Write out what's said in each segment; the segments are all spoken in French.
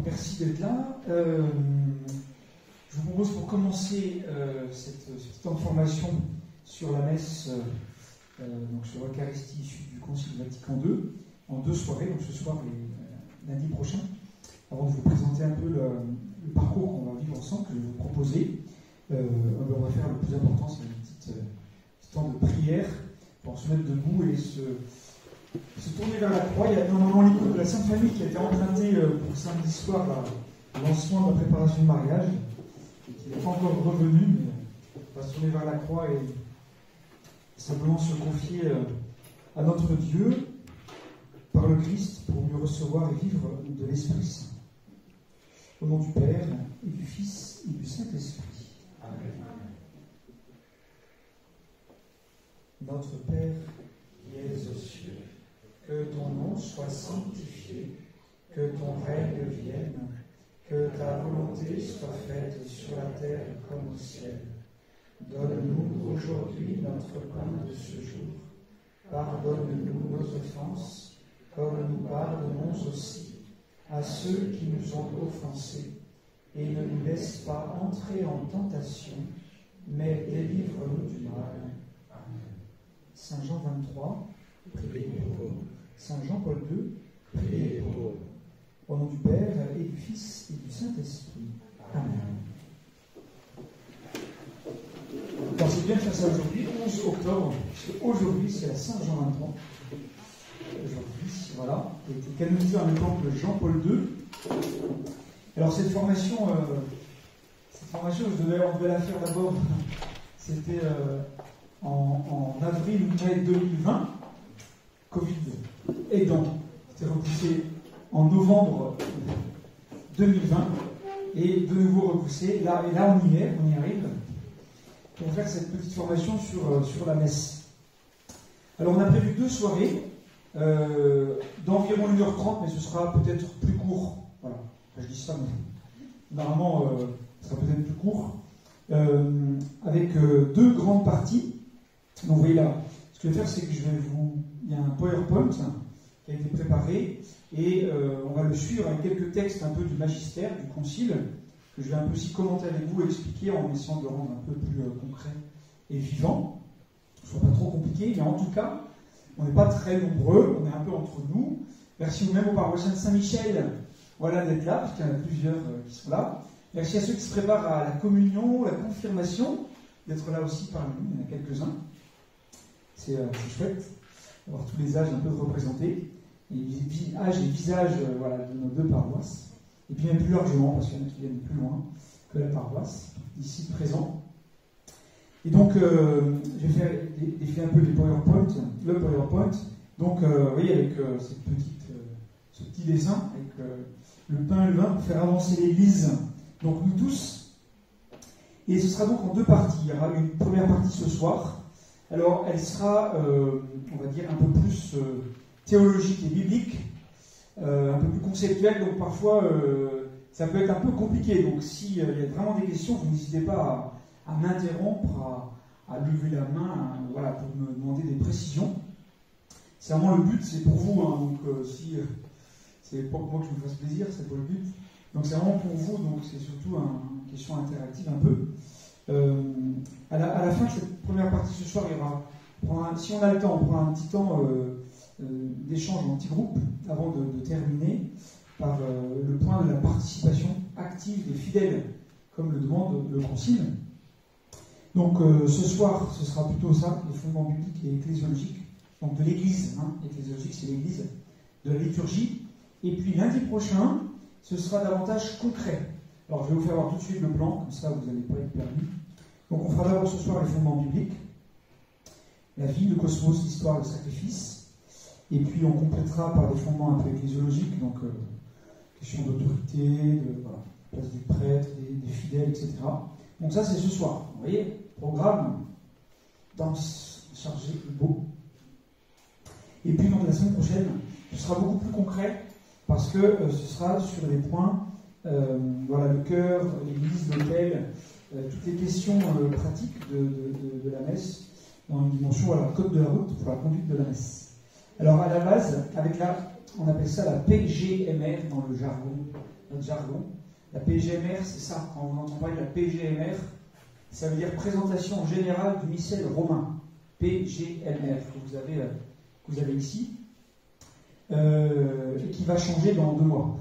Merci d'être là. Je vous propose pour commencer cette petite information sur la messe, donc sur l'Eucharistie issue du Concile Vatican II, en 2 soirées, donc ce soir et lundi prochain, avant de vous présenter un peu le parcours qu'on va vivre ensemble, que je vais vous proposer. On va faire le plus important, c'est un petit temps de prière pour se mettre debout et se tourner vers la croix. Il y a normalement l'icône de la Sainte Famille qui a été empruntée pour samedi soir à lancement de la préparation de mariage, et qui n'est pas encore revenu, mais on va se tourner vers la croix et simplement se confier à notre Dieu par le Christ pour mieux recevoir et vivre de l'Esprit Saint. Au nom du Père, et du Fils, et du Saint-Esprit. Amen. Notre Père, qui es aux cieux, que ton nom soit sanctifié, que ton règne vienne, que ta volonté soit faite sur la terre comme au ciel. Donne-nous aujourd'hui notre pain de ce jour. Pardonne-nous nos offenses, comme nous pardonnons aussi à ceux qui nous ont offensés. Et ne nous laisse pas entrer en tentation, mais délivre-nous du mal. Amen. Saint Jean 23, priez pour nous. Saint Jean-Paul II, priez pour nous. Au nom du Père, et du Fils, et du Saint-Esprit. Amen. Alors c'est bien de faire ça aujourd'hui, 11 octobre, parce qu'aujourd'hui c'est la Saint Jean 23. Aujourd'hui, voilà, qui a été canonisé en même temps que Jean-Paul II. Alors cette formation, on devait la faire d'abord, c'était en avril ou mai 2020, Covid aidant. C'était repoussé en novembre 2020 et de nouveau repoussé. Là on y est, on y arrive, pour faire cette petite formation sur la messe. Alors on a prévu 2 soirées d'environ 1h30, mais ce sera peut-être plus court. Voilà. Je dis ça, mais normalement, ça sera peut-être plus court, avec 2 grandes parties. Donc, vous voyez là, ce que je vais faire, c'est que il y a un PowerPoint qui a été préparé, et on va le suivre avec quelques textes un peu du magistère, du concile, que je vais un peu aussi commenter avec vous, expliquer en essayant de le rendre un peu plus concret et vivant. Que ce ne soit pas trop compliqué, mais en tout cas, on n'est pas très nombreux, on est un peu entre nous. Merci vous-même au paroissien de Saint-Michel. Voilà d'être là, parce qu'il y en a plusieurs qui sont là. Merci à ceux qui se préparent à la communion, la confirmation, d'être là aussi parmi nous. Il y en a quelques-uns. C'est chouette d'avoir tous les âges un peu représentés, et âges et visages de nos 2 paroisses. Et puis même plus largement, parce qu'il y en a qui viennent plus loin que la paroisse, ici présent. Et donc, je vais faire défiler un peu le PowerPoint. Donc, vous voyez, avec ce petit dessin, avec le pain et le vin pour faire avancer l'Église, donc nous tous. Et ce sera donc en 2 parties. Il y aura une première partie ce soir. Alors elle sera, on va dire, un peu plus théologique et biblique, un peu plus conceptuelle, donc parfois ça peut être un peu compliqué. Donc s'il y a vraiment des questions, vous n'hésitez pas à m'interrompre, à lever la main, pour me demander des précisions. C'est vraiment le but, c'est pour vous, hein, donc si... c'est pas pour moi que je me fasse plaisir, c'est pas le but. Donc c'est vraiment pour vous, donc c'est surtout une question interactive un peu. À la fin de cette première partie ce soir, il y aura, si on a le temps, on prend un petit temps d'échange en petit groupe avant de terminer par le point de la participation active des fidèles, comme le demande le Concile. Donc ce soir, ce sera plutôt ça, les fondements bibliques et ecclésiologiques, donc de l'Église. Ecclésiologique, c'est l'Église, de la liturgie. Et puis lundi prochain, ce sera davantage concret. Alors je vais vous faire voir tout de suite le plan, comme ça vous n'allez pas être perdu. Donc on fera d'abord ce soir les fondements bibliques, la vie, le cosmos, l'histoire, le sacrifice. Et puis on complétera par des fondements un peu ecclésiologiques, donc question d'autorité, place du prêtre, des fidèles, etc. Donc ça c'est ce soir. Vous voyez, programme dense, chargé, beau. Et puis donc la semaine prochaine, ce sera beaucoup plus concret, parce que ce sera sur les points, le cœur, l'église, l'autel, toutes les questions pratiques de la messe, dans une dimension, code de la route pour la conduite de la messe. Alors à la base, avec la On appelle ça la PGMR dans le jargon, notre jargon. La PGMR, c'est ça. Quand on entend parler de la PGMR, ça veut dire présentation générale du missel romain. PGMR, que vous avez ici, et qui va changer dans 2 mois.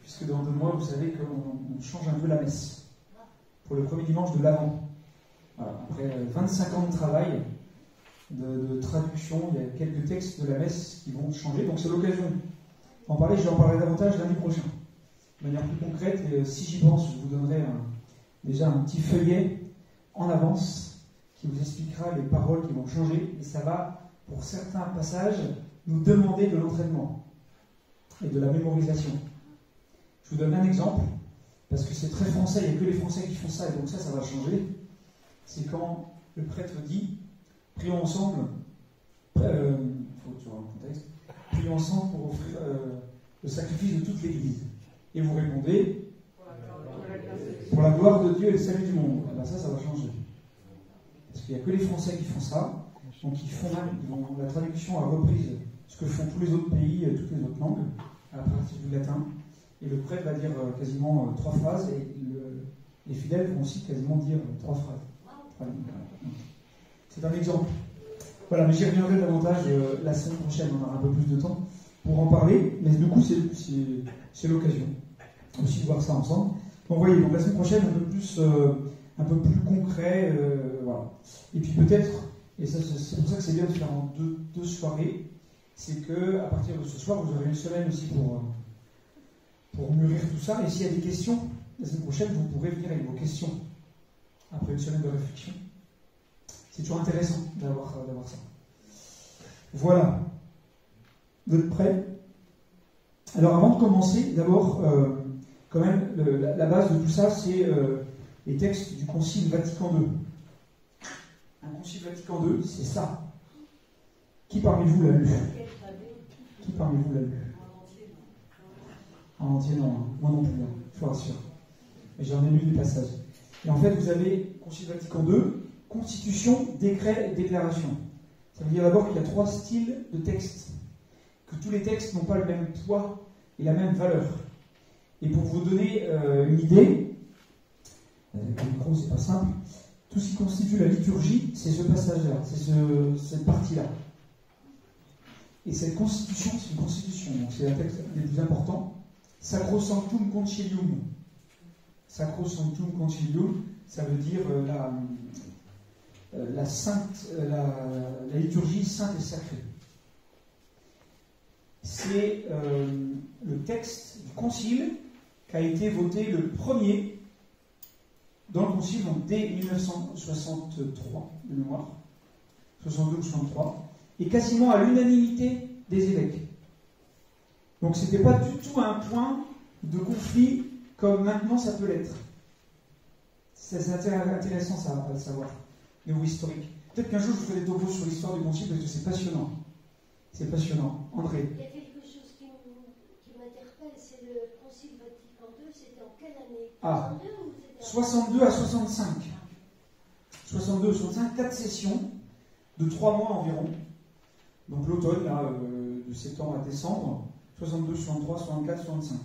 Puisque dans 2 mois, vous savez qu'on change un peu la messe pour le premier dimanche de l'Avent. Voilà. Après 25 ans de travail, de traduction, il y a quelques textes de la messe qui vont changer. Donc c'est l'occasion d'en parler. J'en parlerai davantage lundi prochain. De manière plus concrète, et si j'y pense, je vous donnerai déjà un petit feuillet en avance qui vous expliquera les paroles qui vont changer. Et ça va, pour certains passages, nous demander de l'entraînement et de la mémorisation. Je vous donne un exemple, parce que c'est très français, il n'y a que les Français qui font ça, et donc ça va changer. C'est quand le prêtre dit « Prions ensemble », il faut que tu vois le contexte, « Prions ensemble pour offrir le sacrifice de toute l'Église ». Et vous répondez « Pour la gloire de Dieu et le salut du monde ». Et bien ça va changer. Parce qu'il n'y a que les Français qui font ça, donc la traduction a repris ce que font tous les autres pays, toutes les autres langues, à partir du latin. Et le prêtre va dire quasiment 3 phrases, et les fidèles vont aussi quasiment dire 3 phrases. C'est un exemple. Voilà, mais j'y reviendrai davantage la semaine prochaine, on aura un peu plus de temps pour en parler, mais du coup c'est l'occasion aussi de voir ça ensemble. Donc voyez, donc la semaine prochaine un peu plus concret, voilà. Et puis peut-être, et ça, c'est pour ça que c'est bien de faire en deux soirées, c'est que à partir de ce soir, vous aurez une semaine aussi pour mûrir tout ça. Et s'il y a des questions, la semaine prochaine, vous pourrez venir avec vos questions après une semaine de réflexion. C'est toujours intéressant d'avoir ça. Voilà. Vous êtes prêts? Alors avant de commencer, d'abord, quand même, la base de tout ça, c'est les textes du Concile Vatican II. Un Concile Vatican II, c'est ça. Qui parmi vous l'a lu? Qui parmi vous l'a lu? En entier, non. Hein. Moi non plus, hein. Je vous rassure. Mais j'en ai lu des passages. Et en fait, vous avez Concile Vatican II, Constitution, décret et déclaration. Ça veut dire d'abord qu'il y a 3 styles de textes. Que tous les textes n'ont pas le même poids et la même valeur. Et pour vous donner une idée, le micro, c'est pas simple, tout ce qui constitue la liturgie, c'est ce passage-là, c'est cette partie-là. Et cette constitution, c'est une constitution, donc c'est un texte des plus importants. Sacrosanctum Concilium. Sacrosanctum Concilium, ça veut dire la liturgie sainte et sacrée. C'est le texte du concile qui a été voté le premier dans le concile, donc dès 1963, de mémoire, 62 ou 63, et quasiment à l'unanimité des évêques. Donc c'était pas du tout un point de conflit comme maintenant ça peut l'être. C'est intéressant ça, à le savoir, niveau historique. Peut-être qu'un jour je ferai des topos sur l'histoire du concile parce que c'est passionnant. C'est passionnant. André. Il y a quelque chose qui m'interpelle, c'est le Concile Vatican II, c'était en quelle année? 62 à 65. 62 à 65, 4 sessions de 3 mois environ. Donc l'automne, là, de septembre à décembre, 62, 63, 64, 65.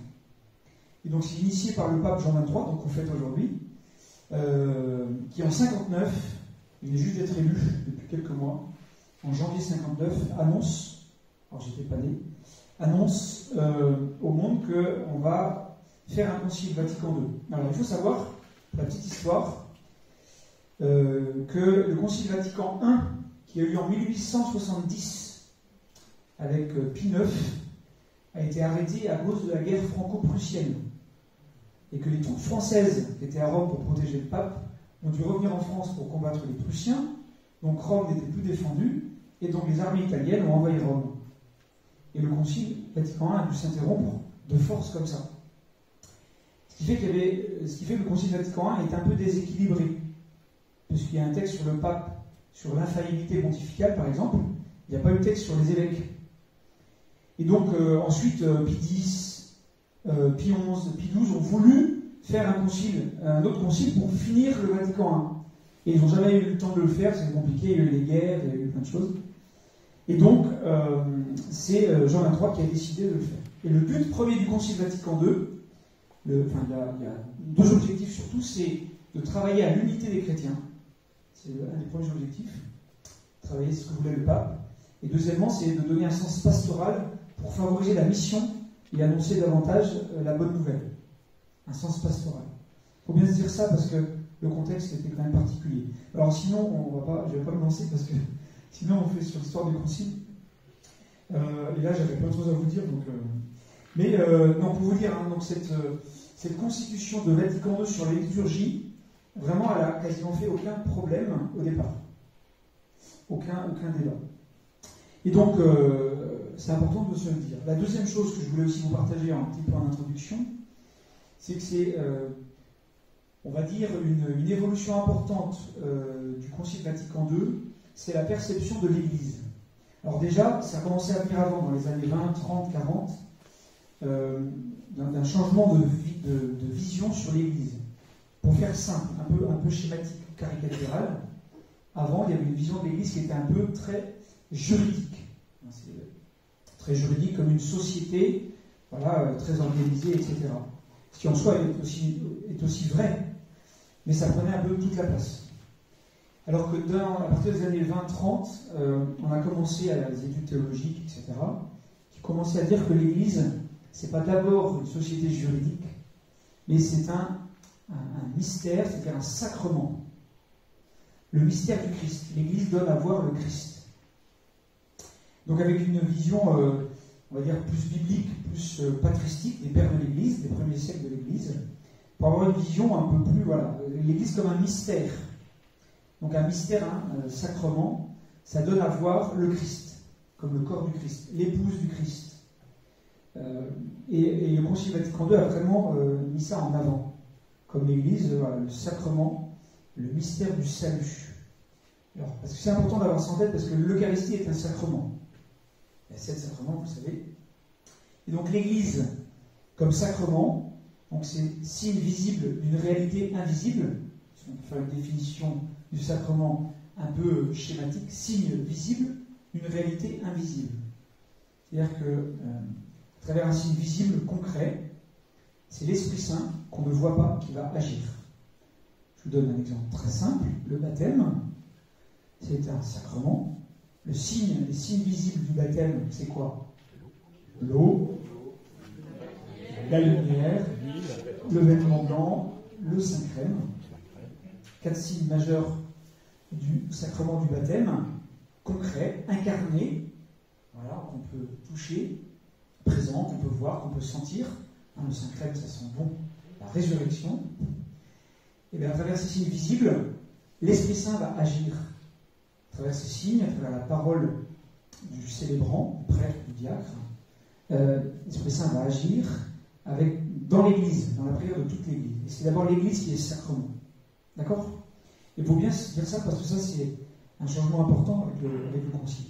Et donc c'est initié par le pape Jean XXIII, donc qu'on fête aujourd'hui, qui en 59, il est juste d'être élu depuis quelques mois, en janvier 59, annonce, alors j'étais pas né, annonce au monde qu'on va faire un concile Vatican II. Alors il faut savoir, pour la petite histoire, que le concile Vatican I, qui a eu lieu en 1870, avec Pie IX, a été arrêté à cause de la guerre franco-prussienne. Et que les troupes françaises qui étaient à Rome pour protéger le pape ont dû revenir en France pour combattre les Prussiens. Donc Rome n'était plus défendue, et donc les armées italiennes ont envahi Rome. Et le concile Vatican I a dû s'interrompre de force comme ça. Ce qui fait que le concile Vatican I est un peu déséquilibré, puisqu'il y a un texte sur le pape, sur l'infaillibilité pontificale par exemple, il n'y a pas eu de texte sur les évêques. Et donc ensuite, Pie X, Pie XI, Pie XII ont voulu faire un autre concile pour finir le Vatican I. Et ils n'ont jamais eu le temps de le faire, c'est compliqué, il y a eu les guerres, il y a eu plein de choses. Et donc, c'est Jean XXIII qui a décidé de le faire. Et le but premier du Concile Vatican II, il y a deux objectifs surtout, c'est de travailler à l'unité des chrétiens. C'est un des premiers objectifs. Travailler ce que voulait le pape. Et deuxièmement, c'est de donner un sens pastoral pour favoriser la mission et annoncer davantage la bonne nouvelle. Un sens pastoral. Il faut bien se dire ça parce que le contexte était quand même particulier. Alors sinon, je ne vais pas me lancer parce que sinon on fait sur l'histoire du concile. Et là, j'avais plein de choses à vous dire. Non, pour vous dire, hein, donc cette constitution de Vatican II sur les liturgies, vraiment, elle a quasiment fait aucun problème au départ. Aucun débat. Et donc, c'est important de se le dire. La deuxième chose que je voulais aussi vous partager un petit peu en introduction, c'est que c'est, on va dire, une évolution importante du Concile Vatican II, c'est la perception de l'Église. Alors déjà, ça a commencé à venir avant, dans les années 20, 30, 40, d'un changement de vision sur l'Église. Pour faire simple, un peu schématique, caricatural, avant, il y avait une vision de l'Église qui était un peu très juridique. Très juridique, comme une société, voilà, très organisée, etc. Ce qui en soi est aussi vrai, mais ça prenait un peu toute la place. Alors que à partir des années 20-30, on a commencé à les études théologiques, etc., qui commençaient à dire que l'Église, c'est pas d'abord une société juridique, mais c'est un mystère, c'est-à-dire un sacrement. Le mystère du Christ. L'Église donne à voir le Christ. Donc avec une vision, on va dire, plus biblique, plus patristique des pères de l'Église, des premiers siècles de l'Église, pour avoir une vision un peu plus, voilà, l'Église comme un mystère. Donc un mystère, un sacrement, ça donne à voir le Christ, comme le corps du Christ, l'épouse du Christ. Et le Concile Vatican II a vraiment mis ça en avant, comme l'Église, voilà, le sacrement, le mystère du salut. Alors, parce que c'est important d'avoir ça en tête, parce que l'Eucharistie est un sacrement. Il y a 7 sacrements, vous savez. Et donc l'Église, comme sacrement, donc c'est signe visible d'une réalité invisible. Si on peut faire une définition du sacrement un peu schématique, signe visible d'une réalité invisible. C'est-à-dire que, à travers un signe visible, concret, c'est l'Esprit Saint qu'on ne voit pas qui va agir. Je vous donne un exemple très simple. Le baptême, c'est un sacrement. Les signes visibles du baptême, c'est quoi? L'eau, la lumière, le vêtement blanc, le Saint-Crème. 4 signes majeurs du sacrement du baptême, concrets, incarnés, voilà, qu'on peut toucher, présent, qu'on peut voir, qu'on peut sentir. Le Saint-Crème, ça sent bon. La résurrection. Et bien à travers ces signes visibles, l'Esprit Saint va agir. À travers ces signes, à travers la parole du célébrant, du prêtre, du diacre, l'Esprit Saint va agir dans l'Église, dans la prière de toute l'Église. Et c'est d'abord l'Église qui est sacrement. D'accord? Il faut bien dire ça parce que ça, c'est un changement important avec le Concile.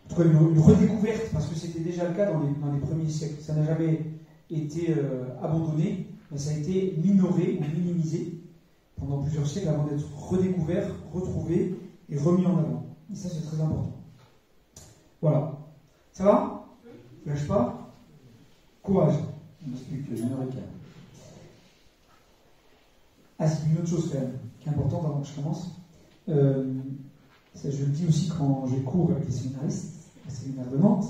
En tout cas, une redécouverte, parce que c'était déjà le cas dans les premiers siècles. Ça n'a jamais été abandonné, mais ça a été minoré ou minimisé pendant plusieurs siècles avant d'être redécouvert, retrouvé et remis en avant. Et ça, c'est très important. Voilà. Ça va? Ne lâche pas? Courage. On explique 1h15. Ah, c'est une autre chose quand même, qui est importante avant que je commence. Ça, je le dis aussi quand j'ai cours avec les séminaristes, au séminaire de Nantes,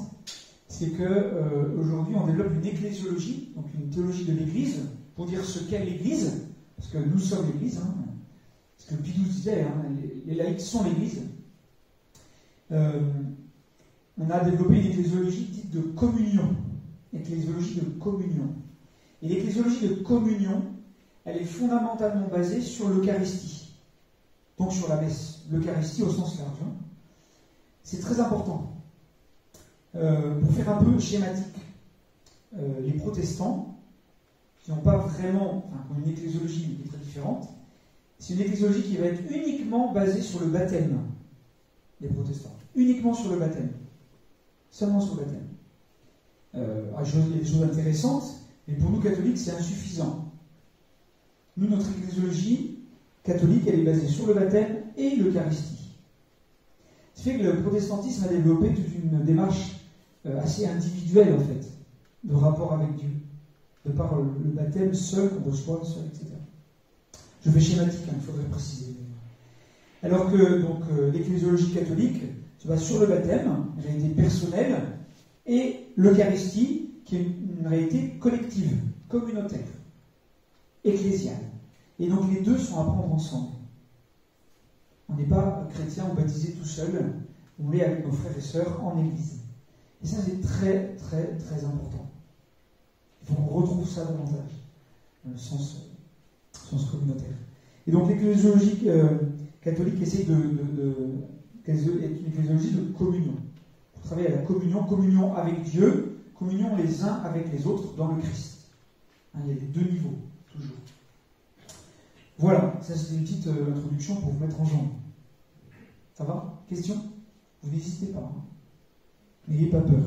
c'est qu'aujourd'hui, on développe une ecclésiologie, donc une théologie de l'Église, pour dire ce qu'est l'Église, parce que nous sommes l'Église, hein, parce que Pie XII disait, hein, les laïcs sont l'Église. On a développé une ecclésiologie dite de communion. Ecclésiologie de communion. Et l'ecclésiologie de communion, elle est fondamentalement basée sur l'Eucharistie. Donc sur la messe. L'Eucharistie au sens large. Hein. C'est très important. Pour faire un peu schématique, les protestants, qui n'ont pas vraiment une ecclésiologie qui est très différente, c'est une ecclésiologie qui va être uniquement basée sur le baptême des protestants. Uniquement sur le baptême. Seulement sur le baptême. Il y a des choses intéressantes, mais pour nous catholiques, c'est insuffisant. Nous, notre ecclésiologie catholique, elle est basée sur le baptême et l'Eucharistie. Ce qui fait que le protestantisme a développé toute une démarche assez individuelle, en fait, de rapport avec Dieu, de par le baptême seul qu'on reçoit, seul, etc. Je fais schématique, il faudrait préciser. Alors que donc l'ecclésiologie catholique se base sur le baptême, une réalité personnelle, et l'Eucharistie, qui est une réalité collective, communautaire, ecclésiale. Et donc les deux sont à prendre ensemble. On n'est pas chrétien ou baptisé tout seul, on l'est avec nos frères et sœurs en Église. Et ça, c'est très, très, très important. Il faut qu'on retrouve ça davantage, dans le sens communautaire. Et donc l'ecclésiologie catholique essaie est une ecclésiologie de communion. Pour travailler à la communion avec Dieu, communion les uns avec les autres dans le Christ. Hein, il y a les deux niveaux, toujours. Voilà, ça c'est une petite introduction pour vous mettre en jambe. Ça va? Question? Vous n'hésitez pas. Hein. N'ayez pas peur.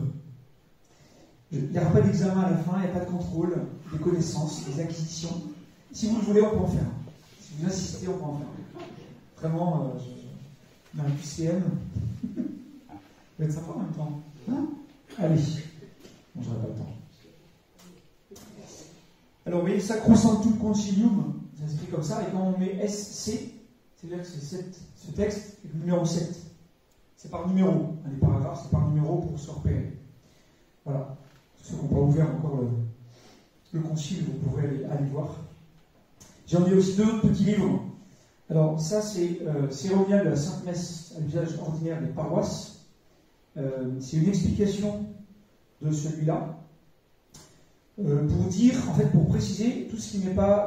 Il n'y aura pas d'examen à la fin, il n'y a pas de contrôle des connaissances, des acquisitions. Si vous le voulez, on peut en faire. Si vous insistez, on peut en faire. Vraiment, dans la QCM, ça va être sympa en même temps. Hein? Allez. Bon, j'aurai pas le temps. Alors, vous voyez, Sacrosanctum Concilium, ça s'écrit comme ça, et quand on met SC, c'est-à-dire que c'est ce texte est le numéro 7. C'est par numéro. Les paragraphes, c'est par numéro pour se repérer. Voilà. Ceux qui n'ont pas ouvert encore le concile, vous pourrez aller voir. J'en ai aussi deux autres petits livres. Alors, ça, c'est Cérémonial de la Sainte Messe à l'usage ordinaire des paroisses. C'est une explication de celui-là. Pour dire, en fait, pour préciser tout ce qui n'est pas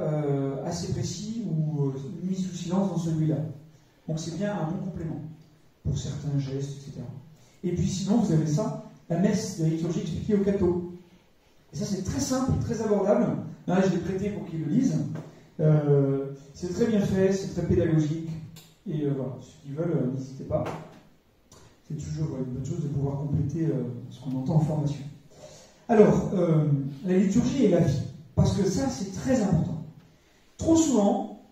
assez précis ou mis sous silence dans celui-là. Donc, c'est bien un bon complément pour certains gestes, etc. Et puis, sinon, vous avez ça, la messe de la liturgie expliquée aux cathos. Et ça, c'est très simple, très abordable. Là, je l'ai prêté pour qu'ils le lisent. C'est très bien fait, c'est très pédagogique. Et voilà, ceux qui veulent, n'hésitez pas. C'est toujours une bonne chose de pouvoir compléter ce qu'on entend en formation. Alors, la liturgie et la vie. Parce que ça, c'est très important. Trop souvent,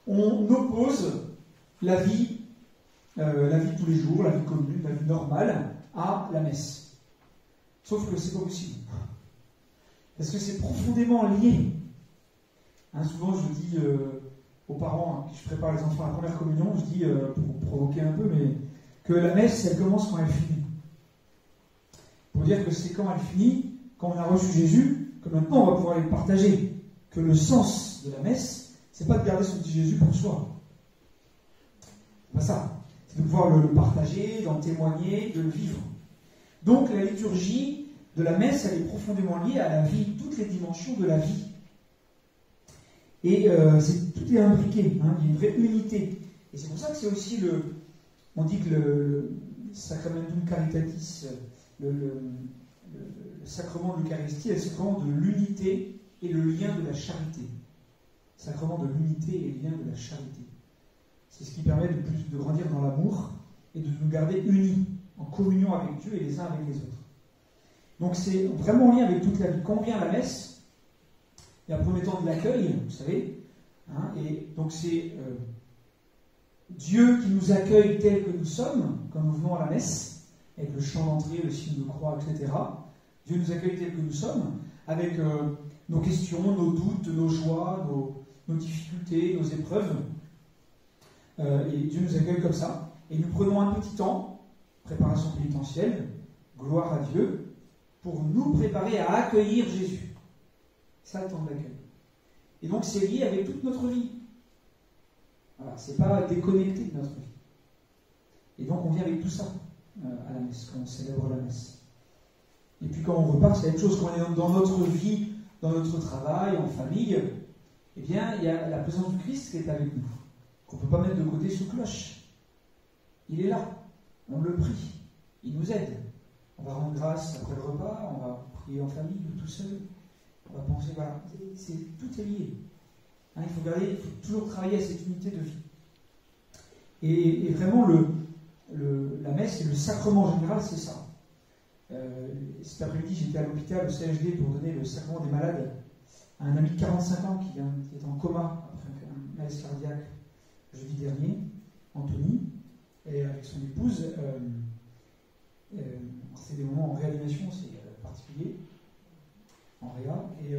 on oppose la vie de tous les jours, la vie commune, la vie normale, à la messe. Sauf que c'est pas possible. Parce que c'est profondément lié. Hein, souvent, je dis aux parents, qui je prépare les enfants à la première communion, je dis, pour provoquer un peu, mais que la messe, elle commence quand elle finit. Pour dire que c'est quand elle finit, quand on a reçu Jésus, que maintenant on va pouvoir le partager. Que le sens de la messe, c'est pas de garder son petit Jésus pour soi. C'est pas ça. C'est de pouvoir le partager, d'en témoigner, de le vivre. Donc la liturgie de la messe, elle est profondément liée à la vie, toutes les dimensions de la vie. Et tout est imbriqué, hein, il y a une vraie unité. Et c'est pour ça que c'est aussi on dit que le Sacramentum Caritatis, le sacrement de l'Eucharistie est le sacrement de l'unité et le lien de la charité. Sacrement de l'unité et le lien de la charité. C'est ce qui permet de grandir dans l'amour et de nous garder unis, en communion avec Dieu et les uns avec les autres. Donc c'est vraiment en lien avec toute la vie. Quand on vient à la messe, il y a un premier temps de l'accueil, vous savez, hein, et donc c'est Dieu qui nous accueille tel que nous sommes, quand nous venons à la messe, avec le chant d'entrée, le signe de croix, etc. Dieu nous accueille tel que nous sommes, avec nos questions, nos doutes, nos joies, nos difficultés, nos épreuves. Et Dieu nous accueille comme ça. Et nous prenons un petit temps, préparation pénitentielle, gloire à Dieu, pour nous préparer à accueillir Jésus. C'est ça le temps de l'accueil. Et donc c'est lié avec toute notre vie. Voilà, c'est pas déconnecté de notre vie. Et donc on vient avec tout ça à la messe, quand on célèbre la messe. Et puis quand on repart, c'est la même chose. Quand on est dans notre vie, dans notre travail, en famille, eh bien, il y a la présence du Christ qui est avec nous, qu'on ne peut pas mettre de côté sous cloche. Il est là, on le prie, il nous aide. On va rendre grâce après le repas, on va prier en famille ou tout seul. On va penser, voilà, tout est lié. Hein, il faut toujours travailler à cette unité de vie. Et vraiment, la messe et le sacrement en général, c'est ça. Cet après-midi, j'étais à l'hôpital, au CHD, pour donner le sacrement des malades à un ami de 45 ans qui est en coma après un malaise cardiaque jeudi dernier, Anthony. et avec son épouse. C'est des moments en réanimation, c'est particulier, en réa. Et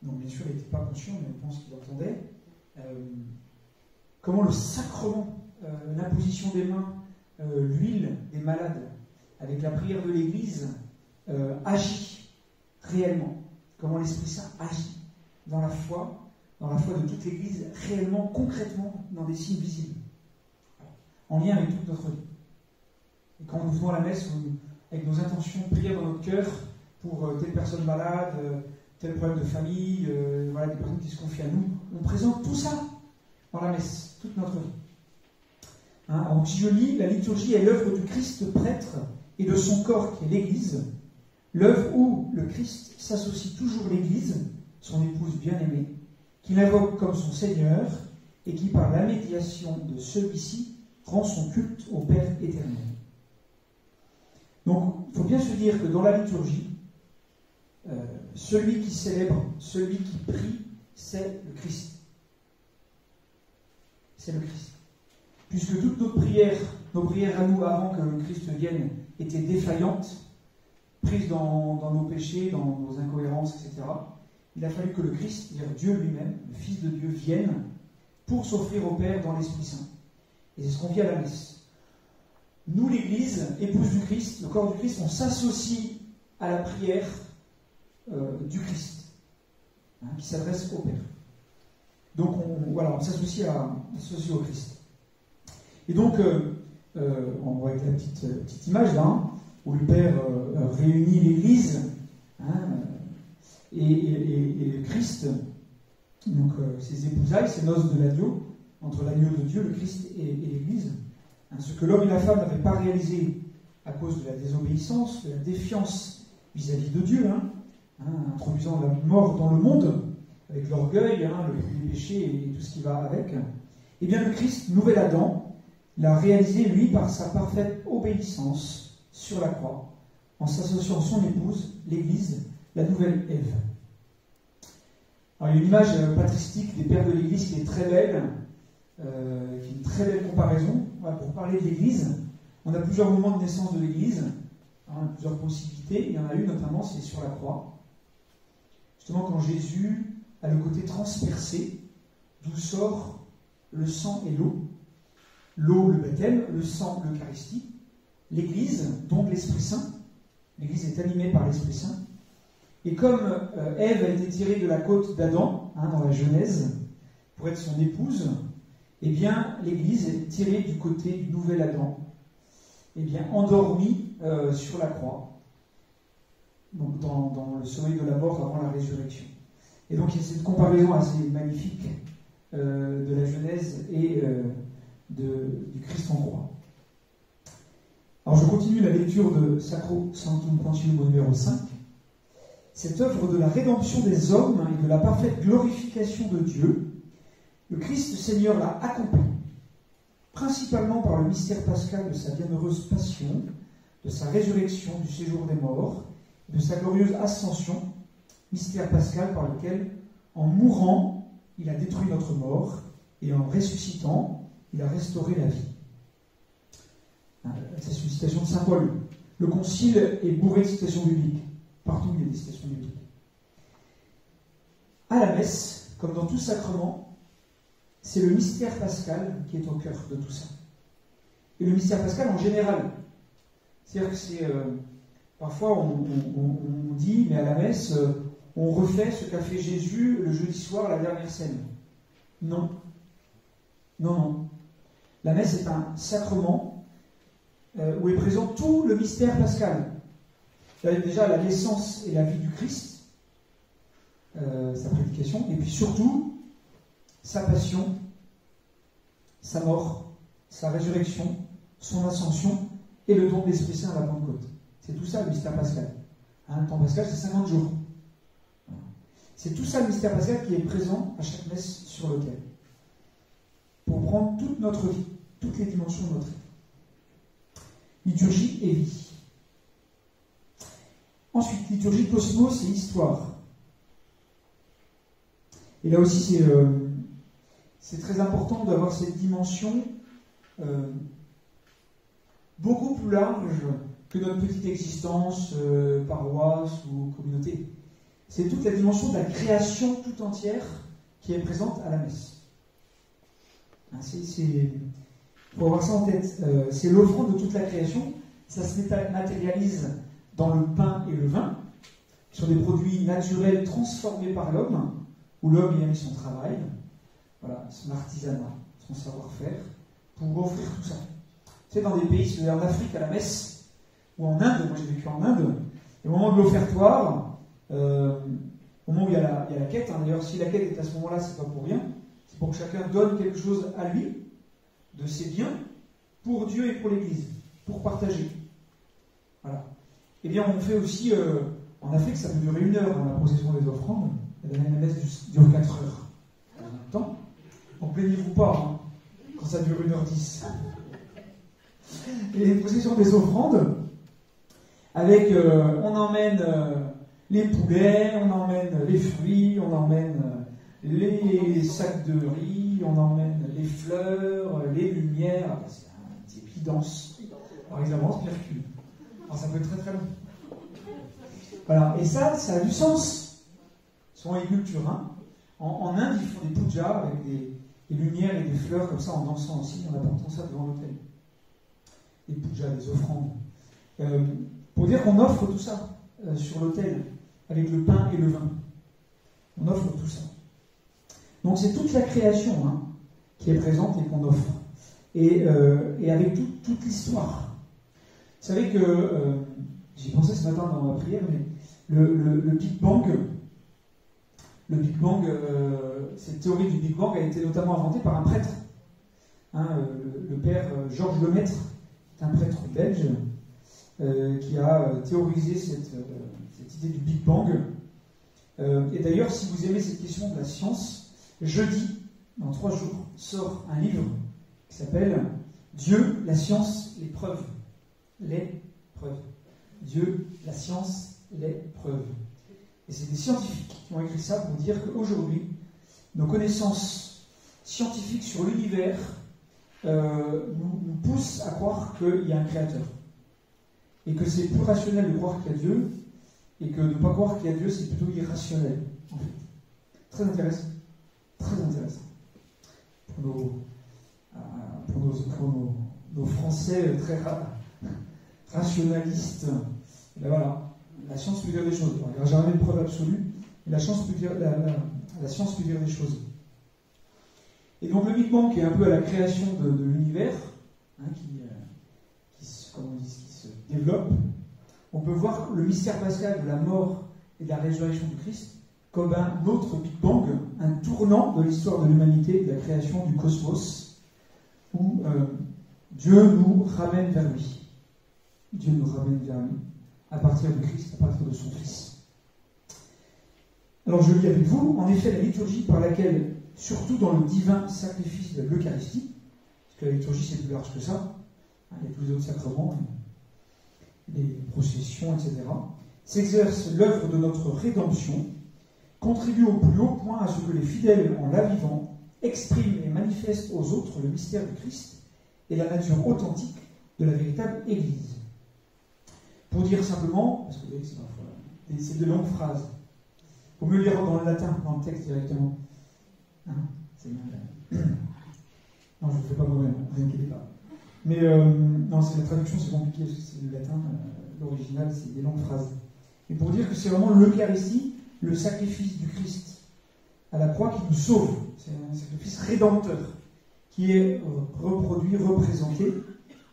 donc, bien sûr, il n'était pas conscient, mais on pense qu'il entendait. Comment le sacrement, l'imposition des mains, l'huile des malades, avec la prière de l'Église, agit réellement. Comment l'Esprit Saint agit dans la foi de toute l'Église, réellement, concrètement, dans des signes visibles, en lien avec toute notre vie. Et quand nous venons à la messe, avec nos intentions de prière dans notre cœur pour telle personne malade, tel problème de famille, voilà, des personnes qui se confient à nous, on présente tout ça dans la messe, toute notre vie. Hein, en Gioli, la liturgie est l'œuvre du Christ prêtre et de son corps qui est l'Église, l'œuvre où le Christ s'associe toujours l'Église, son épouse bien-aimée, qu'il invoque comme son Seigneur et qui, par la médiation de celui-ci, rend son culte au Père éternel. Donc, il faut bien se dire que dans la liturgie, celui qui célèbre, celui qui prie, c'est le Christ. C'est le Christ. Puisque toutes nos prières à nous avant que le Christ vienne, étaient défaillantes, prises dans nos péchés, dans nos incohérences, etc., il a fallu que le Christ, c'est-à-dire Dieu lui-même, le Fils de Dieu, vienne pour s'offrir au Père dans l'Esprit Saint. Et c'est ce qu'on vit à la messe. Nous, l'Église, épouse du Christ, le corps du Christ, on s'associe à la prière du Christ, qui s'adresse au Père. Donc, on s'associe au Christ. Et donc, on voit avec la petite image là, où le Père réunit l'Église et le Christ, donc ses épousailles, ses noces de l'agneau, entre l'agneau de Dieu, le Christ et l'Église. Ce que l'homme et la femme n'avaient pas réalisé à cause de la désobéissance, de la défiance vis-à-vis de Dieu, introduisant la mort dans le monde, avec l'orgueil, le péché et tout ce qui va avec, eh bien le Christ, nouvel Adam, l'a réalisé, lui, par sa parfaite obéissance sur la croix, en s'associant à son épouse, l'Église, la nouvelle Ève. Alors, il y a une image patristique des pères de l'Église qui est très belle, qui est une très belle comparaison. Voilà, pour parler de l'Église, on a plusieurs moments de naissance de l'Église, plusieurs possibilités. Il y en a une notamment, c'est sur la croix. Justement, quand Jésus a le côté transpercé, d'où sort le sang et l'eau. L'eau, le baptême, le sang, l'Eucharistie. L'Église, donc l'Esprit Saint. L'Église est animée par l'Esprit Saint. Et comme Ève a été tirée de la côte d'Adam, dans la Genèse, pour être son épouse, eh bien, l'Église est tirée du côté du nouvel Adam, eh bien, endormie sur la croix, donc dans le sommeil de la mort avant la résurrection. Et donc, il y a cette comparaison assez magnifique de la Genèse et du Christ en croix. Alors, je continue la lecture de Sacro Sanctum Concilium numéro 5. Cette œuvre de la rédemption des hommes et de la parfaite glorification de Dieu, le Christ Seigneur l'a accompli, principalement par le mystère pascal de sa bienheureuse passion, de sa résurrection du séjour des morts, de sa glorieuse ascension, mystère pascal par lequel, en mourant, il a détruit notre mort, et en ressuscitant, il a restauré la vie. C'est une citation de Saint Paul. Le concile est bourré de citations bibliques. Partout, il y a des citations bibliques. À la messe, comme dans tout sacrement, c'est le mystère pascal qui est au cœur de tout ça. Et le mystère pascal en général. C'est-à-dire que c'est... parfois, on dit, mais à la messe, on refait ce qu'a fait Jésus le jeudi soir à la dernière scène. Non. Non. La messe est un sacrement où est présent tout le mystère pascal. Déjà la naissance et la vie du Christ, sa prédication, et puis surtout sa passion, sa mort, sa résurrection, son ascension et le don de l'Esprit Saint à la Pentecôte. C'est tout ça le mystère pascal. Le temps pascal, c'est 50 jours. C'est tout ça le mystère pascal qui est présent à chaque messe sur l'autel. Pour prendre toute notre vie, toutes les dimensions de notre vie. Liturgie et vie. Ensuite, liturgie, cosmos et histoire. Et là aussi, c'est très important d'avoir cette dimension beaucoup plus large que notre petite existence, paroisse ou communauté. C'est toute la dimension de la création tout entière qui est présente à la messe. Il faut avoir ça en tête. C'est l'offrande de toute la création. Ça se matérialise dans le pain et le vin, qui sont des produits naturels transformés par l'homme, où l'homme y a mis son travail, voilà, son artisanat, son savoir-faire, pour offrir tout ça. C'est dans des pays, c'est en Afrique à la messe, ou en Inde, moi j'ai vécu en Inde, et au moment de l'offertoire, au moment où il y a la quête, hein, d'ailleurs si la quête est à ce moment-là, c'est pas pour rien, c'est pour que chacun donne quelque chose à lui, de ses biens, pour Dieu et pour l'Église, pour partager. Voilà. Eh bien on fait aussi, en Afrique ça peut durer 1 heure, dans la procession des offrandes, la messe dure 4 heures. En même temps, donc plaignez-vous pas, hein, quand ça dure 1h10. Et les processions des offrandes, avec, on emmène les poulets, on emmène les fruits, on emmène les sacs de riz, on emmène les fleurs, les lumières, c'est un petit épi dense. Par exemple, on se percule. Alors ça peut être très très long. Voilà, et ça a du sens. Ils sont agriculteurs, hein. En Inde, ils font des pujas avec des lumières et des fleurs comme ça en dansant aussi, en apportant ça devant l'autel. Des pujas, des offrandes. Pour dire qu'on offre tout ça sur l'autel, avec le pain et le vin. On offre tout ça. Donc c'est toute la création, hein, qui est présente et qu'on offre. Et avec toute l'histoire. Vous savez que, j'y pensais ce matin dans ma prière, mais le Big Bang, cette théorie du Big Bang a été notamment inventée par un prêtre. Hein, le père Georges Lemaître, est un prêtre belge, qui a théorisé cette idée du Big Bang. Et d'ailleurs, si vous aimez cette question de la science, jeudi, dans 3 jours, sort un livre qui s'appelle « Dieu, la science, les preuves ». Les preuves. Dieu, la science, les preuves. Et c'est des scientifiques qui ont écrit ça pour dire qu'aujourd'hui, nos connaissances scientifiques sur l'univers nous poussent à croire qu'il y a un créateur. Et que c'est plus rationnel de croire qu'il y a Dieu, et que de ne pas croire qu'il y a Dieu, c'est plutôt irrationnel, en fait. Très intéressant. Très intéressant. Pour nos Français très rationalistes, et ben voilà. La science peut dire des choses. Il n'y aura jamais de preuve absolue, mais la science peut dire des choses. Et donc le Big Bang, qui est un peu à la création de l'univers, hein, qui se développe, on peut voir le mystère pascal de la mort et de la résurrection du Christ comme un autre Big Bang, un tournant de l'histoire de l'humanité, de la création du cosmos, où Dieu nous ramène vers lui. Dieu nous ramène vers lui. À partir de Christ, à partir de son Fils. Alors je lis avec vous, en effet, la liturgie par laquelle, surtout dans le divin sacrifice de l'Eucharistie, parce que la liturgie c'est plus large que ça, hein, il y a tous les autres sacrements, les processions, etc., s'exerce l'œuvre de notre rédemption, contribue au plus haut point à ce que les fidèles, en la vivant, expriment et manifestent aux autres le mystère du Christ et la nature authentique de la véritable Église. Pour dire simplement, parce que vous voyez, c'est de longues phrases. Il vaut mieux lire dans le latin, dans le texte directement. Hein, c'est mal. Non, je ne le fais pas moi-même, ne vous inquiétez pas. Mais non, c'est la traduction, c'est compliqué, parce que c'est le latin, l'original, c'est des longues phrases. Et pour dire que c'est vraiment l'Eucharistie, le sacrifice du Christ à la croix qui nous sauve. C'est un sacrifice rédempteur, qui est reproduit, représenté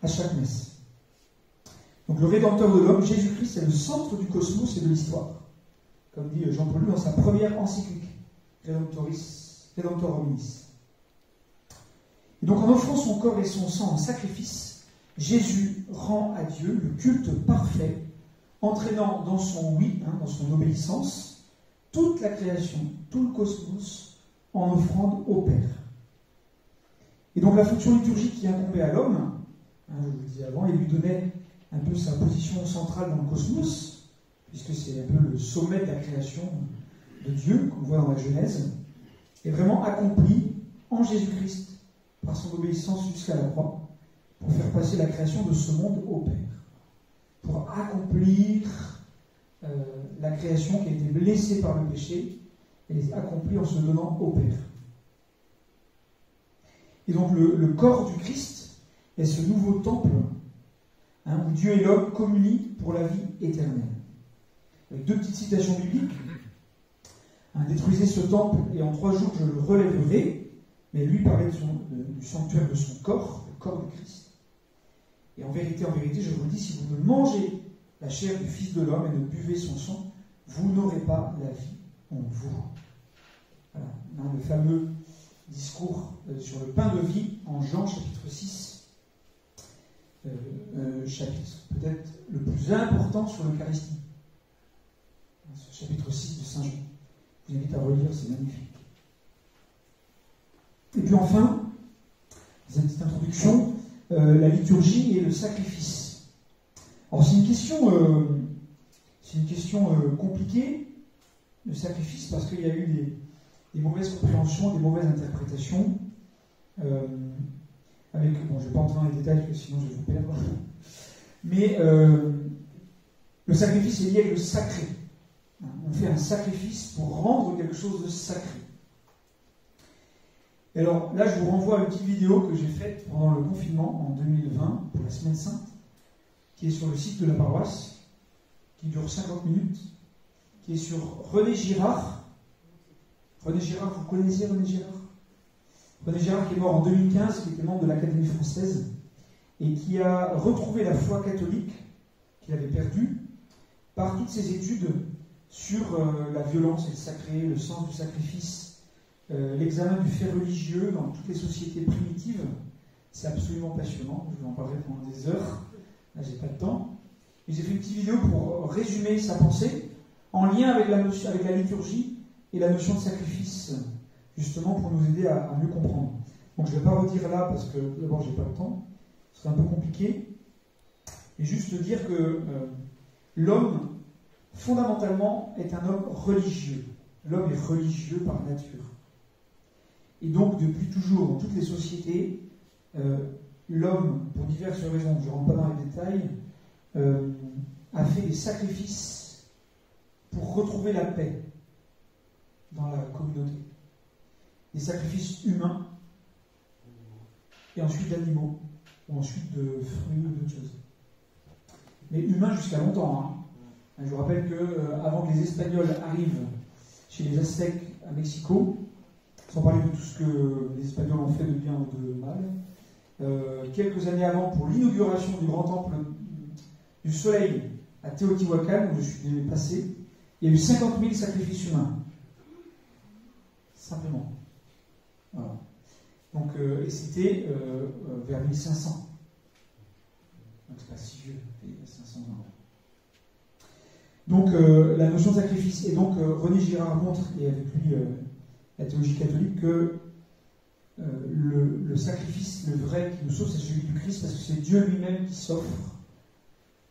à chaque messe. Donc le Rédempteur de l'homme, Jésus-Christ, est le centre du cosmos et de l'histoire. Comme dit Jean-Paul dans sa première encyclique, Redemptor Hominis. Et donc en offrant son corps et son sang en sacrifice, Jésus rend à Dieu le culte parfait, entraînant dans son oui, dans son obéissance, toute la création, tout le cosmos, en offrande au Père. Et donc la fonction liturgique qui incombait à l'homme, je vous le disais avant, il lui donnait un peu sa position centrale dans le cosmos, puisque c'est un peu le sommet de la création de Dieu, qu'on voit dans la Genèse, est vraiment accompli en Jésus-Christ, par son obéissance jusqu'à la croix, pour faire passer la création de ce monde au Père, pour accomplir la création qui a été blessée par le péché, et les accomplir en se donnant au Père. Et donc le corps du Christ est ce nouveau temple où Dieu et l'homme communient pour la vie éternelle. Avec 2 petites citations bibliques. Détruisez ce temple et en 3 jours je le relèverai. Mais lui parlait du sanctuaire de son corps, le corps du Christ. Et en vérité, je vous le dis, si vous ne mangez la chair du Fils de l'homme et ne buvez son sang, vous n'aurez pas la vie en vous. Voilà. On a le fameux discours sur le pain de vie en Jean chapitre 6, chapitre peut-être le plus important sur l'Eucharistie. Ce chapitre 6 de Saint Jean. Je vous invite à relire, c'est magnifique. Et puis enfin, cette petite introduction, la liturgie et le sacrifice. Alors c'est une question compliquée, le sacrifice, parce qu'il y a eu des mauvaises compréhensions, des mauvaises interprétations. Je ne vais pas entrer dans les détails, parce que sinon je vais vous perdre. Mais le sacrifice est lié avec le sacré. On fait un sacrifice pour rendre quelque chose de sacré. Et alors là, je vous renvoie à une petite vidéo que j'ai faite pendant le confinement en 2020, pour la Semaine Sainte, qui est sur le site de la paroisse, qui dure 50 minutes, qui est sur René Girard. René Girard, vous connaissez René Girard? René Girard qui est mort en 2015, qui était membre de l'Académie française, et qui a retrouvé la foi catholique qu'il avait perdue par toutes ses études sur la violence et le sacré, le sens du sacrifice, l'examen du fait religieux dans toutes les sociétés primitives. C'est absolument passionnant, je vous en parlerai pendant des heures, là j'ai pas le temps. Et j'ai fait une petite vidéo pour résumer sa pensée, en lien avec la liturgie et la notion de sacrifice, justement pour nous aider à mieux comprendre. Donc je ne vais pas redire là, parce que d'abord j'ai pas le temps, ce serait un peu compliqué, et juste dire que l'homme, fondamentalement, est un homme religieux. L'homme est religieux par nature. Et donc, depuis toujours, dans toutes les sociétés, l'homme, pour diverses raisons, je ne rentre pas dans les détails, a fait des sacrifices pour retrouver la paix dans la communauté. Des sacrifices humains, et ensuite d'animaux, ou ensuite de fruits ou d'autres choses. Mais humains jusqu'à longtemps. Je vous rappelle qu'avant que les Espagnols arrivent chez les Aztèques à Mexico, sans parler de tout ce que les Espagnols ont fait de bien ou de mal, quelques années avant, pour l'inauguration du grand temple du soleil à Teotihuacan, où je suis passé, il y a eu 50 000 sacrifices humains. Simplement. Voilà. Donc, et c'était vers 1500. Donc c'est pas si vieux, il y a 500 ans. Donc la notion de sacrifice, et donc René Girard montre, et avec lui la théologie catholique, que le sacrifice, le vrai qui nous sauve, c'est celui du Christ, parce que c'est Dieu lui-même qui s'offre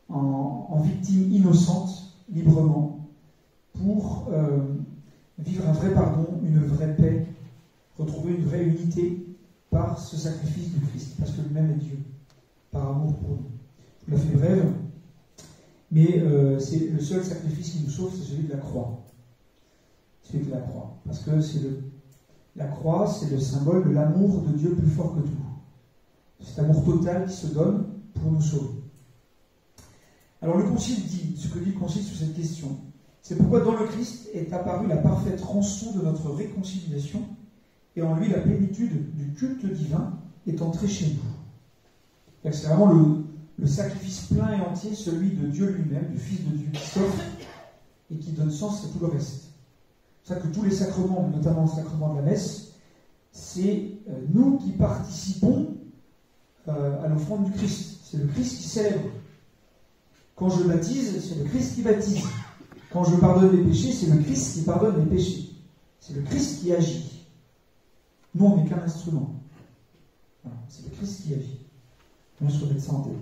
en victime innocente, librement, pour vivre un vrai pardon, une vraie paix, retrouver une vraie unité par ce sacrifice du Christ, parce que lui-même est Dieu, par amour pour nous. Je la fais brève, mais c'est le seul sacrifice qui nous sauve, c'est celui de la croix. Celui de la croix. Parce que la croix, c'est le symbole de l'amour de Dieu plus fort que tout. Cet amour total qui se donne pour nous sauver. Alors le Concile dit, ce que dit le Concile sur cette question, c'est pourquoi dans le Christ est apparue la parfaite rançon de notre réconciliation, et en lui la plénitude du culte divin est entrée chez nous. C'est vraiment le sacrifice plein et entier, celui de Dieu lui-même, du Fils de Dieu, qui s'offre et qui donne sens à tout le reste. C'est pour ça que tous les sacrements, notamment le sacrement de la messe, c'est nous qui participons à l'offrande du Christ. C'est le Christ qui célèbre. Quand je baptise, c'est le Christ qui baptise. Quand je pardonne les péchés, c'est le Christ qui pardonne les péchés. C'est le Christ qui agit. Nous, on n'est qu'un instrument. Voilà, c'est le Christ qui agit. On va se remettre ça en tête.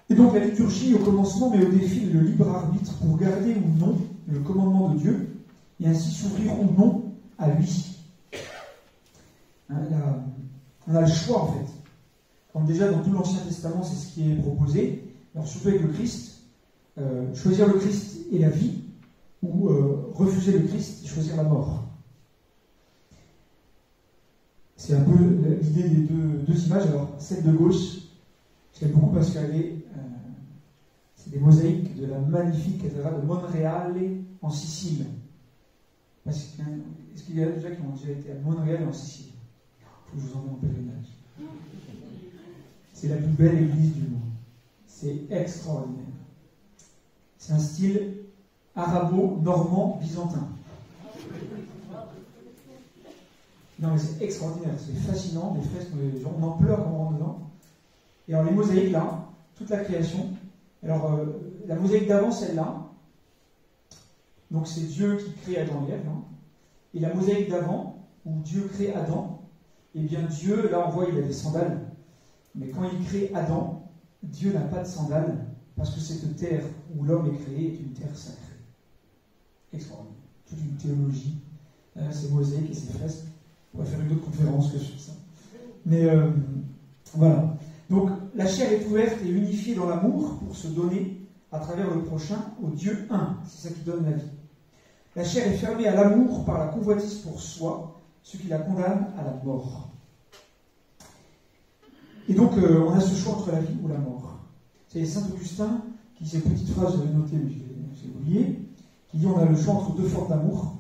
Et donc la liturgie, au commencement, met au défi le libre arbitre pour garder ou non le commandement de Dieu, et ainsi s'ouvrir ou non à lui. On a le choix, en fait. Donc déjà, dans tout l'Ancien Testament, c'est ce qui est proposé. Alors surtout avec le Christ, choisir le Christ et la vie, ou refuser le Christ et choisir la mort. C'est un peu l'idée des deux images. Alors, celle de gauche, je l'aime beaucoup parce qu'elle est... c'est des mosaïques de la magnifique cathédrale de Monreale en Sicile. Est-ce qu'il y a déjà qui ont déjà été à Monreale en Sicile? Il faut que je vous emmène en pèlerinage. C'est la plus belle église du monde. C'est extraordinaire. C'est un style arabo-normand-byzantin. Non mais c'est extraordinaire, c'est fascinant, les fresques, on en pleure quand on rentre dedans. Et alors les mosaïques là, toute la création, alors la mosaïque d'avant, celle-là, donc c'est Dieu qui crée Adam et Ève, hein. Et la mosaïque d'avant, où Dieu crée Adam, eh bien Dieu, là on voit il a des sandales, mais quand il crée Adam, Dieu n'a pas de sandales, parce que cette terre où l'homme est créé est une terre sacrée. Extraordinaire. Toute une théologie, ces mosaïques et ces fresques. On va faire une autre conférence que sur ça. Mais voilà. Donc la chair est ouverte et unifiée dans l'amour pour se donner à travers le prochain au Dieu un. C'est ça qui donne la vie. La chair est fermée à l'amour par la convoitise pour soi, ce qui la condamne à la mort. Et donc on a ce choix entre la vie ou la mort. C'est Saint Augustin qui, cette petite phrase, j'avais noté, mais j'ai oublié, qui dit on a le choix entre deux formes d'amour.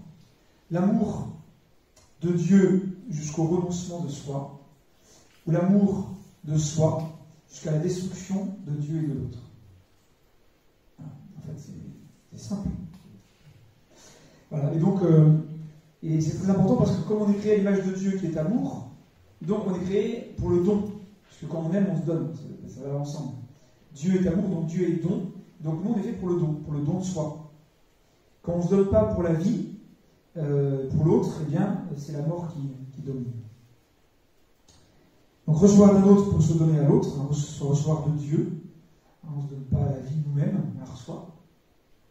L'amour de Dieu jusqu'au renoncement de soi, ou l'amour de soi jusqu'à la destruction de Dieu et de l'autre. En fait, c'est simple. Voilà, et donc, et c'est très important parce que comme on est créé à l'image de Dieu qui est amour, donc on est créé pour le don. Parce que quand on aime, on se donne, ça va ensemble. Dieu est amour, donc Dieu est don. Donc nous, on est fait pour le don de soi. Quand on ne se donne pas pour la vie, pour l'autre, eh bien, c'est la mort qui domine. Donc recevoir d'un autre pour se donner à l'autre, hein, recevoir de Dieu. Hein, on ne se donne pas la vie nous-mêmes, on la reçoit.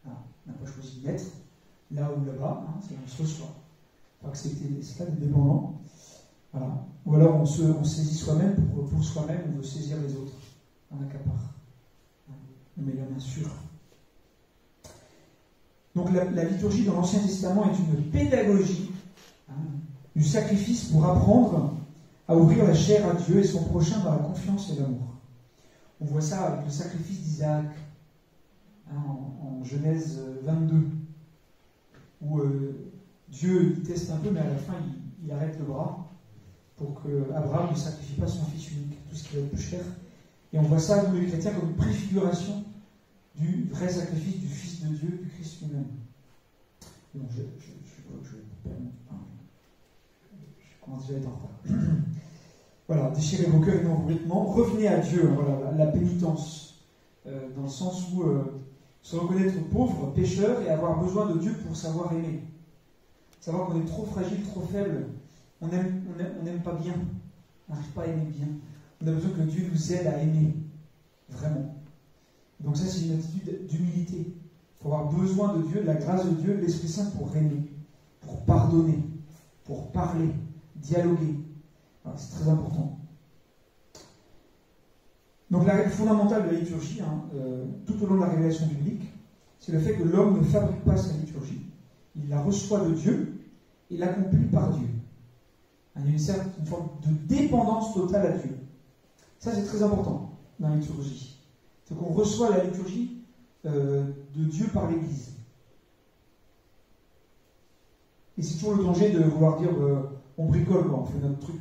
Ah, on n'a pas choisi d'être là ou là-bas, hein, on se reçoit. Il faut accepter, c'est pas dépendant. Voilà. Ou alors on saisit soi-même pour soi-même, on veut saisir les autres. On accapare. Mais là, bien sûr. Donc la liturgie dans l'Ancien Testament est une pédagogie du sacrifice pour apprendre à ouvrir la chair à Dieu et son prochain dans la confiance et l'amour. On voit ça avec le sacrifice d'Isaac en Genèse 22, où Dieu il teste un peu, mais à la fin il arrête le bras pour que Abraham ne sacrifie pas son fils unique, tout ce qui va être plus cher. Et on voit ça, nous les chrétiens, comme une préfiguration du vrai sacrifice du Fils de Dieu, du Christ lui-même. Bon, je commence déjà à être en retard. Voilà, déchirez vos cœurs et non vos vêtements, revenez à Dieu, voilà, la pénitence, dans le sens où se reconnaître pauvre, pécheur, et avoir besoin de Dieu pour savoir aimer. Savoir qu'on est trop fragile, trop faible, on n'aime pas bien, on n'arrive pas à aimer bien. On a besoin que Dieu nous aide à aimer, vraiment. Donc ça, c'est une attitude d'humilité. Il faut avoir besoin de Dieu, de la grâce de Dieu, de l'Esprit Saint pour aimer, pour pardonner, pour parler, dialoguer. Voilà, c'est très important. Donc la règle fondamentale de la liturgie, tout au long de la révélation biblique, c'est le fait que l'homme ne fabrique pas sa liturgie. Il la reçoit de Dieu et l'accomplit par Dieu. Il y a une forme de dépendance totale à Dieu. Ça, c'est très important dans la liturgie. C'est qu'on reçoit la liturgie de Dieu par l'Église. Et c'est toujours le danger de vouloir dire on bricole, on fait notre truc.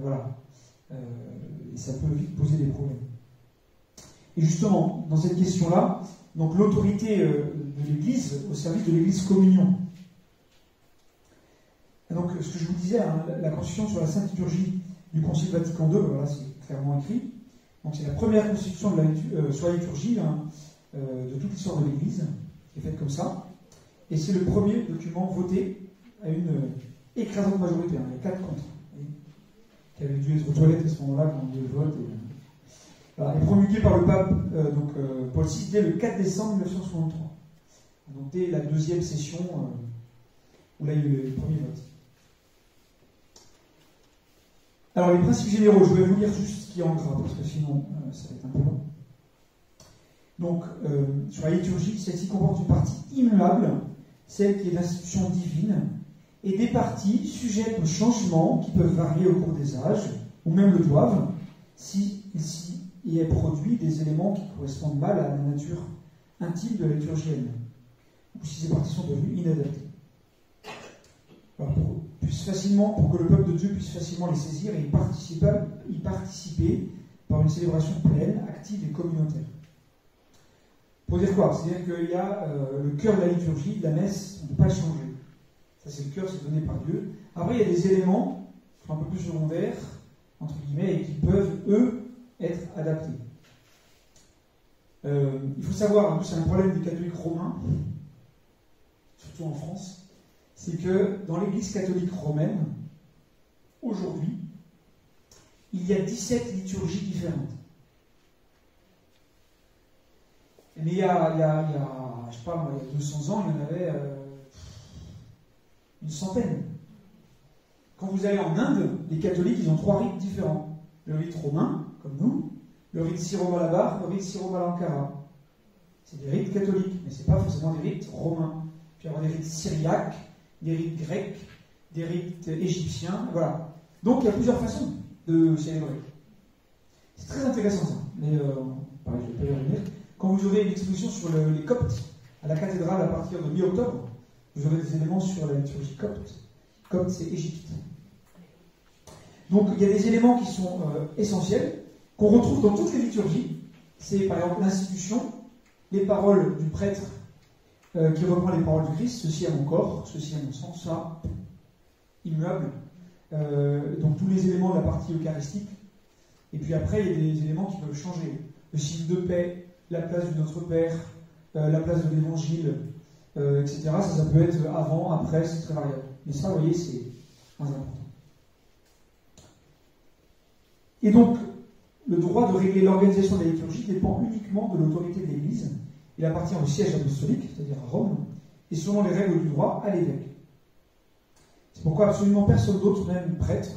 Voilà. Et ça peut vite poser des problèmes. Et justement, dans cette question-là, donc l'autorité de l'Église au service de l'Église communion. Et donc, ce que je vous disais, la constitution sur la Sainte Liturgie du Concile Vatican II, voilà, c'est clairement écrit. Donc c'est la première constitution sur la liturgie de toute l'histoire de l'Église, qui est faite comme ça. Et c'est le premier document voté à une écrasante majorité. Il y a 4 contre. Qui avait dû être aux toilettes à ce moment-là quand on le vote. Voilà, et promulgué par le pape Paul VI dès le 4 décembre 1963. Donc dès la deuxième session où là il y a eu le premier vote. Alors, les principes généraux, je vais vous lire juste ce qui est en gras, parce que sinon, ça va être un peu long. Donc, sur la liturgie, celle-ci comporte une partie immuable, celle qui est l'institution divine, et des parties sujettes aux changements qui peuvent varier au cours des âges, ou même le doivent, si il est produit des éléments qui correspondent mal à la nature intime de la liturgie elle-même, ou si ces parties sont devenues inadaptées. Alors, pour que le peuple de Dieu puisse facilement les saisir et y participer par une célébration pleine, active et communautaire. Pour dire quoi? C'est-à-dire qu'il y a le cœur de la liturgie, de la messe, on ne peut pas le changer. Ça, c'est le cœur, c'est donné par Dieu. Après, il y a des éléments qui sont un peu plus secondaires, entre guillemets, et qui peuvent, eux, être adaptés. Il faut savoir, c'est un problème des catholiques romains, surtout en France, c'est que dans l'Église catholique romaine, aujourd'hui, il y a 17 liturgies différentes. Mais il y a, je sais pas moi, il y a 200 ans, il y en avait une centaine. Quand vous allez en Inde, les catholiques, ils ont 3 rites différents. Le rite romain, comme nous, le rite syro-malabar, le rite syro-malankara. C'est des rites catholiques, mais ce n'est pas forcément des rites romains. Puis il y a des rites syriaques, des rites grecs, des rites égyptiens, voilà. Donc il y a plusieurs façons de célébrer. C'est très intéressant ça, mais pareil, je ne vais pas y revenir. Quand vous aurez une exposition sur les Coptes à la cathédrale à partir de mi-octobre, vous aurez des éléments sur la liturgie copte. Copte, c'est Égypte. Donc il y a des éléments qui sont essentiels, qu'on retrouve dans toutes les liturgies. C'est par exemple l'institution, les paroles du prêtre qui reprend les paroles du Christ, ceci à mon corps, ceci à mon sang, ça, immuable. Donc tous les éléments de la partie eucharistique. Et puis après, il y a des éléments qui peuvent changer. Le signe de paix, la place du Notre Père, la place de l'Évangile, etc. Ça peut être avant, après, c'est très variable. Mais ça, vous voyez, c'est moins important. Et donc, le droit de régler l'organisation de la liturgie dépend uniquement de l'autorité de l'Église. Il appartient au siège apostolique, c'est-à-dire à Rome, et selon les règles du droit, à l'évêque. C'est pourquoi absolument personne d'autre, même prêtre,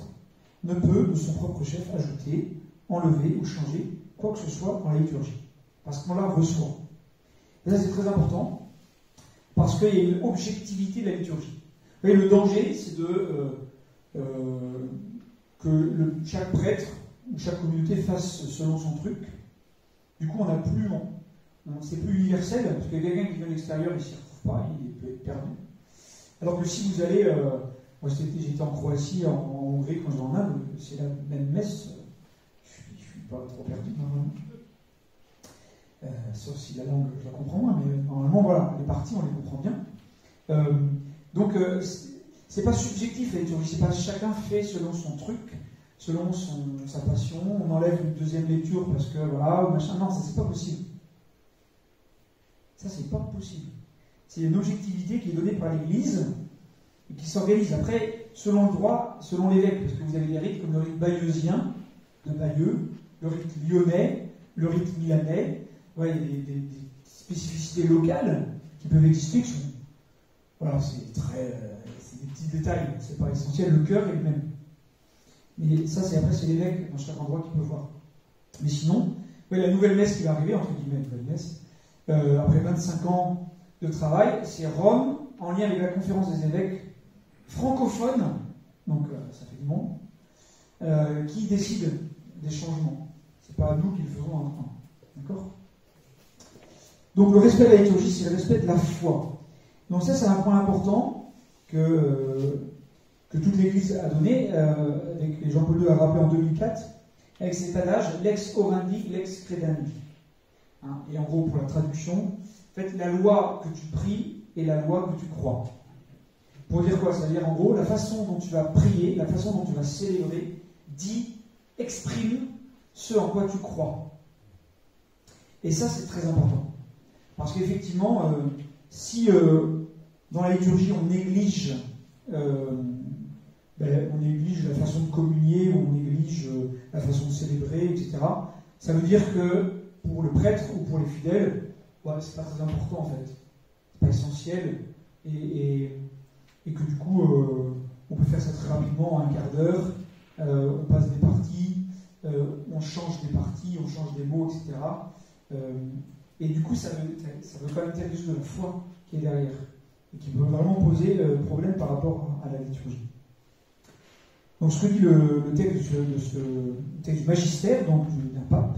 ne peut, de son propre chef, ajouter, enlever ou changer quoi que ce soit dans la liturgie. Parce qu'on la reçoit. Et ça, c'est très important, parce qu'il y a une objectivité de la liturgie. Vous voyez, le danger, c'est que chaque prêtre ou chaque communauté fasse selon son truc. Du coup, c'est plus universel, parce que quelqu'un qui vient de l'extérieur, il ne s'y retrouve pas, il peut être perdu. Alors que si vous allez, moi j'étais en Croatie, en Hongrie, quand j'étais en Inde, c'est la même messe, je ne suis pas trop perdu normalement. Sauf si la langue, je la comprends moins, mais normalement, voilà, les parties, on les comprend bien. Donc, c'est pas subjectif la liturgie, c'est pas chacun fait selon son truc, selon sa passion, on enlève une deuxième lecture parce que voilà, ou machin. Non, ça c'est pas possible. Ça c'est pas possible. C'est une objectivité qui est donnée par l'Église et qui s'organise après selon le droit, selon l'évêque, parce que vous avez des rites comme le rite bayeux,sien de Bayeux, le rite lyonnais, le rite milanais. Ouais, il y a des spécificités locales qui peuvent exister. Voilà, c'est des petits détails, c'est pas essentiel. Le cœur est le même. Mais ça, c'est l'évêque dans chaque endroit qui peut voir. Mais sinon, ouais, la nouvelle messe qui va arriver, entre guillemets, nouvelle messe, après 25 ans de travail, c'est Rome, en lien avec la conférence des évêques francophones, donc ça fait du monde, qui décide des changements. C'est pas nous qui le faisons en temps. D'accord ? Donc le respect de la liturgie, c'est le respect de la foi. Donc ça, c'est un point important que toute l'Église a donné, avec Jean-Paul II a rappelé en 2004, avec cet adage lex orandi, lex credandi. Hein, et en gros, pour la traduction, en fait, la loi que tu pries et la loi que tu crois. Pour dire quoi? C'est-à-dire, en gros, la façon dont tu vas prier, la façon dont tu vas célébrer, exprime ce en quoi tu crois. Et ça, c'est très important. Parce qu'effectivement, si dans la liturgie, on néglige la façon de communier, ou on néglige la façon de célébrer, etc., ça veut dire que pour le prêtre ou pour les fidèles, c'est pas très important en fait. C'est pas essentiel. Et que du coup, on peut faire ça très rapidement, en un quart d'heure, on passe des parties, on change des parties, on change des mots, etc. Et du coup, ça veut quand même dire quelque chose de la foi qui est derrière, et qui peut vraiment poser problème par rapport à la liturgie. Donc ce que dit le texte du magistère, donc d'un pape,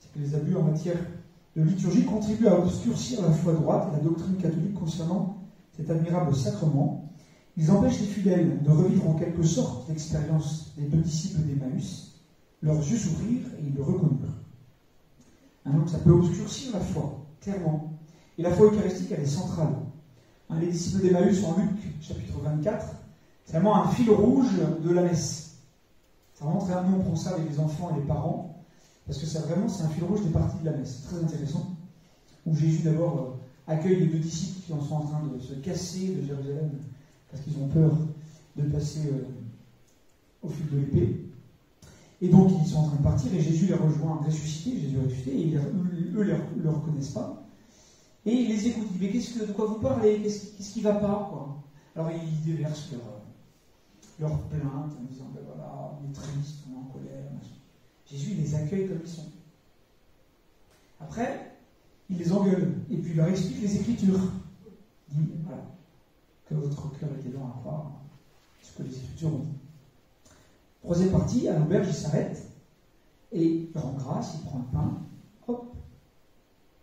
c'est que les abus en matière de liturgie contribuent à obscurcir la foi droite et la doctrine catholique concernant cet admirable sacrement. Ils empêchent les fidèles de revivre en quelque sorte l'expérience des deux disciples d'Emmaüs. Leurs yeux s'ouvrirent et ils le reconnurent. Donc ça peut obscurcir la foi, clairement. Et la foi eucharistique, elle est centrale. Les disciples d'Emmaüs en Luc, chapitre 24, c'est vraiment un fil rouge de la messe. Ça rentre, nous on prend ça avec les enfants et les parents, parce que c'est un fil rouge des parties de la messe. C'est très intéressant. Où Jésus d'abord accueille les deux disciples qui en sont en train de se casser de Jérusalem, parce qu'ils ont peur de passer au fil de l'épée. Et donc ils sont en train de partir, et Jésus les rejoint ressuscité, et eux ne le reconnaissent pas. Et il les écoute, il dit, mais de quoi vous parlez? Qu'est-ce qui ne va pas, quoi? Alors ils déversent leur plainte en disant, ben voilà, on est triste, on est en colère. Machin. Jésus il les accueille comme ils sont. Après, il les engueule, et puis il leur explique les Écritures. Il dit, voilà, que votre cœur était lent à croire ce que les Écritures ont dit. Troisième partie, à l'auberge, il s'arrête, et il rend grâce, il prend le pain, hop,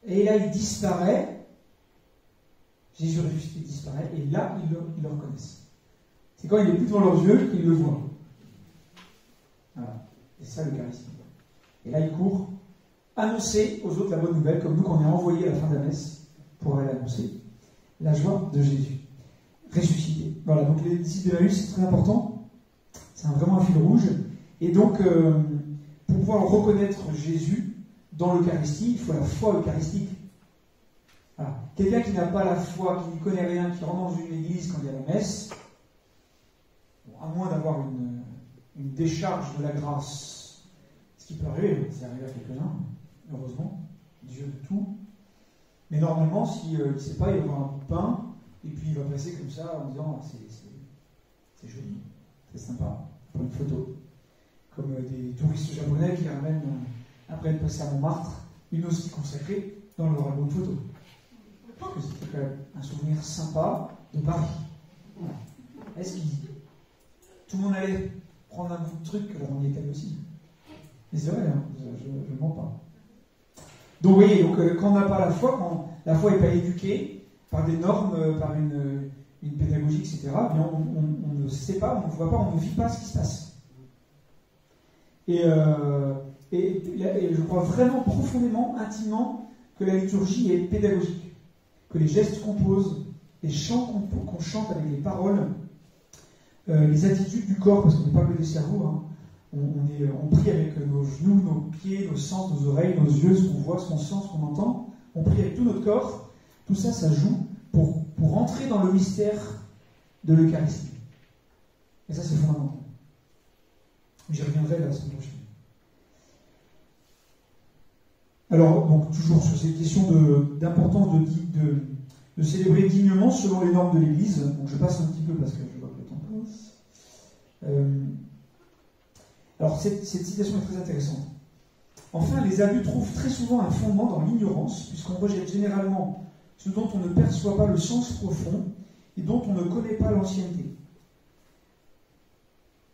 et là il disparaît, Jésus ressuscité disparaît, et là ils le reconnaissent. C'est quand il est plus devant leurs yeux qu'ils le voient. Voilà, c'est ça l'Eucharistie. Et là il court annoncer aux autres la bonne nouvelle, comme nous qu'on est envoyés à la fin de la messe pour aller annoncer la joie de Jésus, ressuscité. Voilà, donc les disciples d'Emmaüs, c'est très important, c'est vraiment un fil rouge, et donc pour pouvoir reconnaître Jésus dans l'Eucharistie, il faut la foi eucharistique. Voilà. Quelqu'un qui n'a pas la foi, qui n'y connaît rien, qui rentre dans une église quand il y a la messe, à moins d'avoir une décharge de la grâce, ce qui peut arriver, c'est arrivé à quelques-uns, heureusement, Dieu de tout, mais normalement, s'il ne sait pas, il va avoir un bout de pain, et puis il va passer comme ça en disant, c'est joli, c'est sympa, pour une photo. Comme des touristes japonais qui ramènent, après être passés à Montmartre, une hostie consacrée dans leur album photo. Parce que c'était quand même un souvenir sympa de Paris. Voilà. Est-ce qu'il dit tout le monde allait prendre un bout de truc, alors on y était aussi. Mais c'est vrai, hein, je ne mens pas. Donc vous voyez, quand on n'a pas la foi, quand la foi n'est pas éduquée par des normes, par une pédagogie, etc., bien on ne sait pas, on ne voit pas, on ne vit pas ce qui se passe. Et je crois vraiment profondément, intimement, que la liturgie est pédagogique, que les gestes qu'on pose, les chants qu'on chante avec les paroles, les attitudes du corps, parce qu'on n'est pas que des cerveaux, hein, on prie avec nos genoux, nos pieds, nos sens, nos oreilles, nos yeux, ce qu'on voit, ce qu'on sent, ce qu'on entend, on prie avec tout notre corps, tout ça, ça joue pour entrer dans le mystère de l'Eucharistie. Et ça, c'est fondamental. J'y reviendrai la semaine prochaine. Alors, donc, toujours sur cette question d'importance de célébrer dignement selon les normes de l'Église. Donc, je passe un petit peu parce que je vois que le temps passe. Alors, cette citation est très intéressante. Enfin, les abus trouvent très souvent un fondement dans l'ignorance, puisqu'on rejette généralement ce dont on ne perçoit pas le sens profond et dont on ne connaît pas l'ancienneté.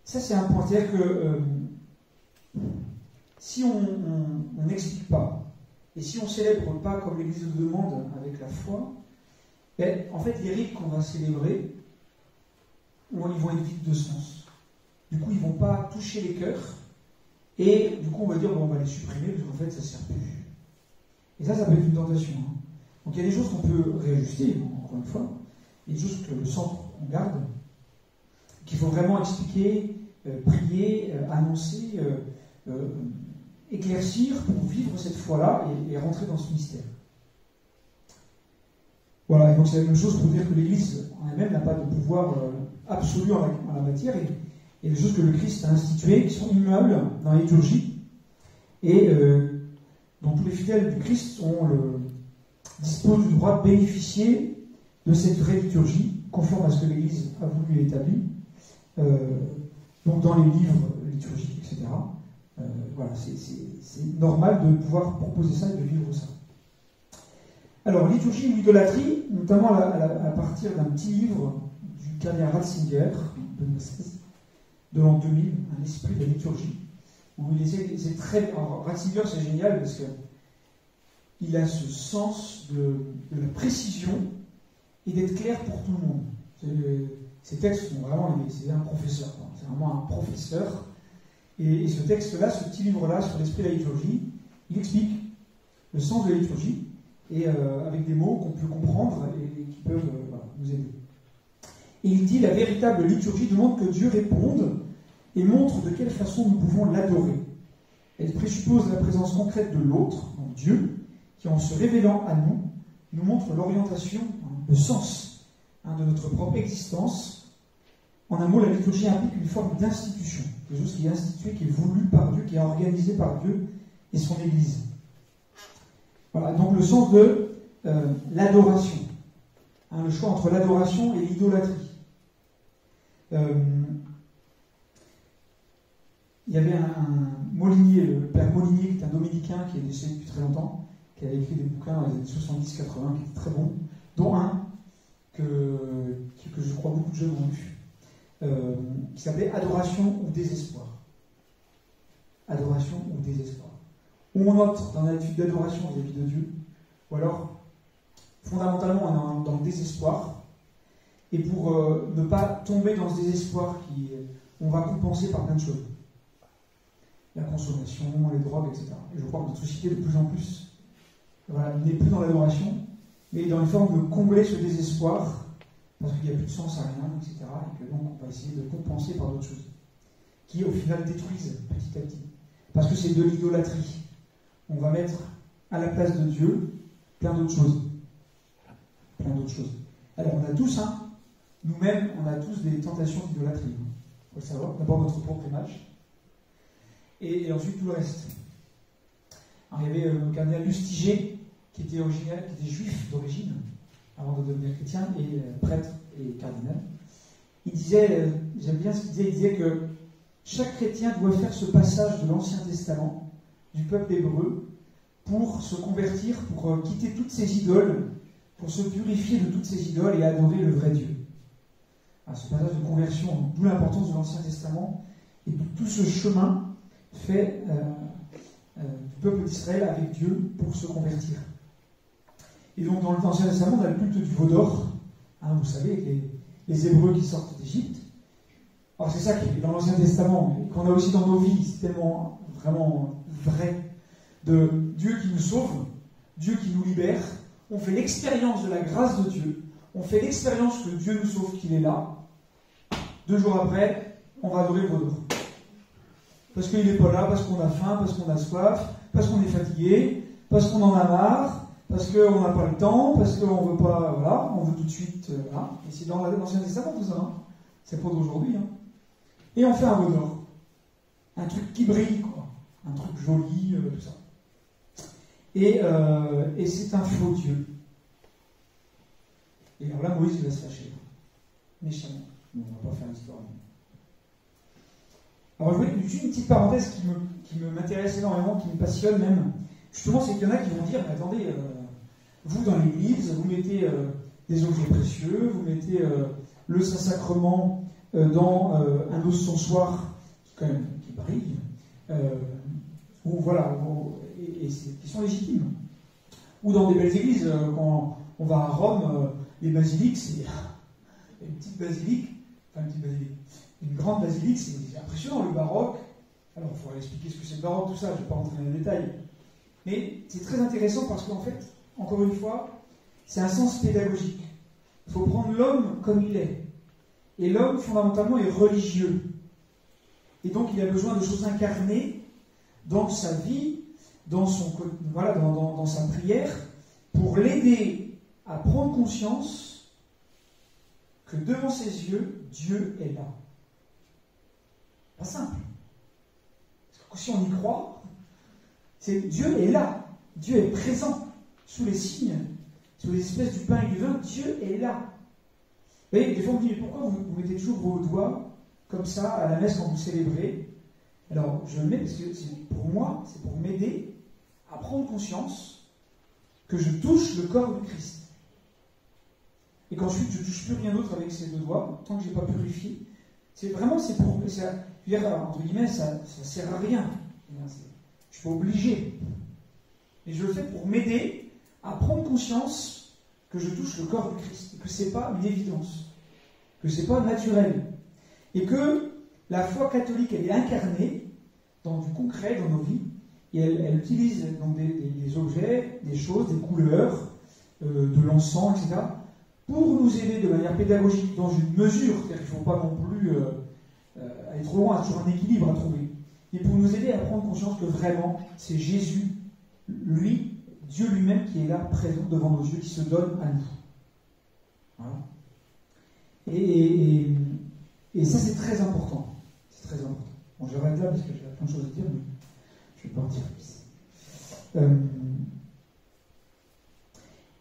Ça, c'est un point. C'est-à-dire que si on n'explique pas, et si on ne célèbre pas comme l'Église le demande avec la foi, ben, en fait, les rites qu'on va célébrer, ils vont être vides de sens. Du coup, ils ne vont pas toucher les cœurs, et du coup, on va dire, bon, on va les supprimer, parce qu'en fait, ça ne sert plus. Et ça peut être une tentation. Hein. Donc, il y a des choses qu'on peut réajuster, encore une fois, il y a des choses que le centre, on garde, qu'il faut vraiment expliquer, prier, annoncer, éclaircir pour vivre cette foi-là et rentrer dans ce mystère. Voilà, et donc c'est la même chose pour dire que l'Église en elle-même n'a pas de pouvoir absolu en la matière, et il y a des choses que le Christ a instituées qui sont immuables dans la liturgie, et dont tous les fidèles du Christ disposent du droit de bénéficier de cette vraie liturgie, conforme à ce que l'Église a voulu établir. Donc dans les livres liturgiques, etc. Voilà, c'est normal de pouvoir proposer ça et de vivre ça. Alors, liturgie ou idolâtrie, notamment à partir d'un petit livre du cardinal Ratzinger, 2016, de l'an 2000, Un esprit de la liturgie, où c'est très. Alors, Ratzinger, c'est génial parce qu'il a ce sens de la précision et d'être clair pour tout le monde. Ces textes sont vraiment. C'est un professeur, quoi. C'est vraiment un professeur. Et ce texte-là, ce petit livre-là sur l'esprit de la liturgie, il explique le sens de la liturgie, et avec des mots qu'on peut comprendre et qui peuvent nous aider. Et il dit: la véritable liturgie demande que Dieu réponde et montre de quelle façon nous pouvons l'adorer. Elle présuppose la présence concrète de l'autre, donc Dieu, qui en se révélant à nous, nous montre l'orientation, le sens de notre propre existence. En un mot, la liturgie implique une forme d'institution, quelque chose qui est institué, qui est voulu par Dieu, qui est organisé par Dieu et son Église. Voilà, donc le sens de l'adoration, le choix entre l'adoration et l'idolâtrie. Il y avait un Molinier, le père Molinier, qui est un dominicain qui est décédé depuis très longtemps, qui avait écrit des bouquins dans les années 70-80 qui étaient très bons, dont un que je crois beaucoup de jeunes ont lu, qui s'appelait Adoration ou désespoir. Adoration ou désespoir. Où on entre dans l'attitude d'adoration vis-à-vis de Dieu, ou alors, fondamentalement, on est dans le désespoir, et pour ne pas tomber dans ce désespoir, on va compenser par plein de choses. La consommation, les drogues, etc. Et je crois que notre société, de plus en plus, n'est plus dans l'adoration, mais dans une forme de combler ce désespoir, parce qu'il n'y a plus de sens à rien, etc. Et que donc on va essayer de compenser par d'autres choses, qui au final détruisent petit à petit. Parce que c'est de l'idolâtrie. On va mettre à la place de Dieu plein d'autres choses. Plein d'autres choses. Alors on a tous, nous-mêmes, on a tous des tentations d'idolâtrie. Il faut le savoir. D'abord notre propre image, et ensuite tout le reste. Alors, il y avait le cardinal Lustiger, qui était juif d'origine, avant de devenir chrétien, et prêtre et cardinal. Il disait, j'aime bien ce qu'il disait, il disait que chaque chrétien doit faire ce passage de l'Ancien Testament, du peuple hébreu, pour se convertir, pour quitter toutes ces idoles, pour se purifier de toutes ces idoles et adorer le vrai Dieu. Alors, ce passage de conversion, d'où l'importance de l'Ancien Testament, et tout ce chemin fait du peuple d'Israël avec Dieu pour se convertir. Et donc dans l'Ancien Testament, on a le culte du veau d'or, vous savez, les Hébreux qui sortent d'Égypte. Alors c'est ça qui est dans l'Ancien Testament, et qu'on a aussi dans nos vies, c'est tellement vraiment vrai, de Dieu qui nous sauve, Dieu qui nous libère. On fait l'expérience de la grâce de Dieu, on fait l'expérience que Dieu nous sauve, qu'il est là. 2 jours après, on va adorer le veau d'or. Parce qu'il n'est pas là, parce qu'on a faim, parce qu'on a soif, parce qu'on est fatigué, parce qu'on en a marre, parce qu'on n'a pas le temps, parce qu'on ne veut pas, on veut tout de suite, Et c'est dans l'Ancien Testament tout ça, c'est pas d'aujourd'hui, Et on fait un veau d'or. Un truc qui brille, quoi. Un truc joli, tout ça. Et c'est un faux Dieu. Et alors là, Moïse, il va se fâcher. Méchamment. Mais on ne va pas faire l'histoire. Alors, je voulais juste une petite parenthèse qui m'intéresse énormément, qui me passionne même. Justement, c'est qu'il y en a qui vont dire, mais attendez, vous dans l'église, vous mettez des objets précieux, vous mettez le Saint-Sacrement dans un ostensoir qui brille, ou voilà, qui sont légitimes. Ou dans des belles églises, quand on va à Rome, les basiliques, c'est une petite basilique, une grande basilique, c'est impressionnant, le baroque. Alors, il faudrait expliquer ce que c'est le baroque, tout ça, je ne vais pas rentrer dans les détails. Mais c'est très intéressant parce qu'en fait, encore une fois, c'est un sens pédagogique. Il faut prendre l'homme comme il est. Et l'homme, fondamentalement, est religieux. Et donc, il a besoin de choses incarnées dans sa vie, dans sa prière, pour l'aider à prendre conscience que devant ses yeux, Dieu est là. Pas simple. Parce que si on y croit, c'est Dieu est là. Dieu est présent. Sous les signes, sous les espèces du pain et du vin, Dieu est là. Vous voyez, des fois on me dit, mais pourquoi vous mettez toujours vos doigts comme ça à la messe quand vous célébrez? Alors, je le mets parce que pour moi, c'est pour m'aider à prendre conscience que je touche le corps du Christ. Et qu'ensuite, je ne touche plus rien d'autre avec ces deux doigts, tant que je n'ai pas purifié. C'est pour. Entre guillemets, ça ne sert à rien. Je ne suis pas obligé. Et je le fais pour m'aider à prendre conscience que je touche le corps du Christ. Et que ce n'est pas une évidence. Que ce n'est pas naturel. Et que la foi catholique, elle est incarnée dans du concret, dans nos vies. Et elle utilise donc des objets, des choses, des couleurs, de l'encens, etc., pour nous aider de manière pédagogique dans une mesure, c'est-à-dire qu'il ne faut pas non plus aller trop loin, il y a toujours un équilibre à trouver, et pour nous aider à prendre conscience que vraiment, c'est Jésus, lui, Dieu lui-même, qui est là, présent devant nos yeux, qui se donne à nous. Voilà. Et ça, c'est très important. C'est très important. Bon, je reste là parce que j'ai plein de choses à dire, mais je ne vais pas en dire plus.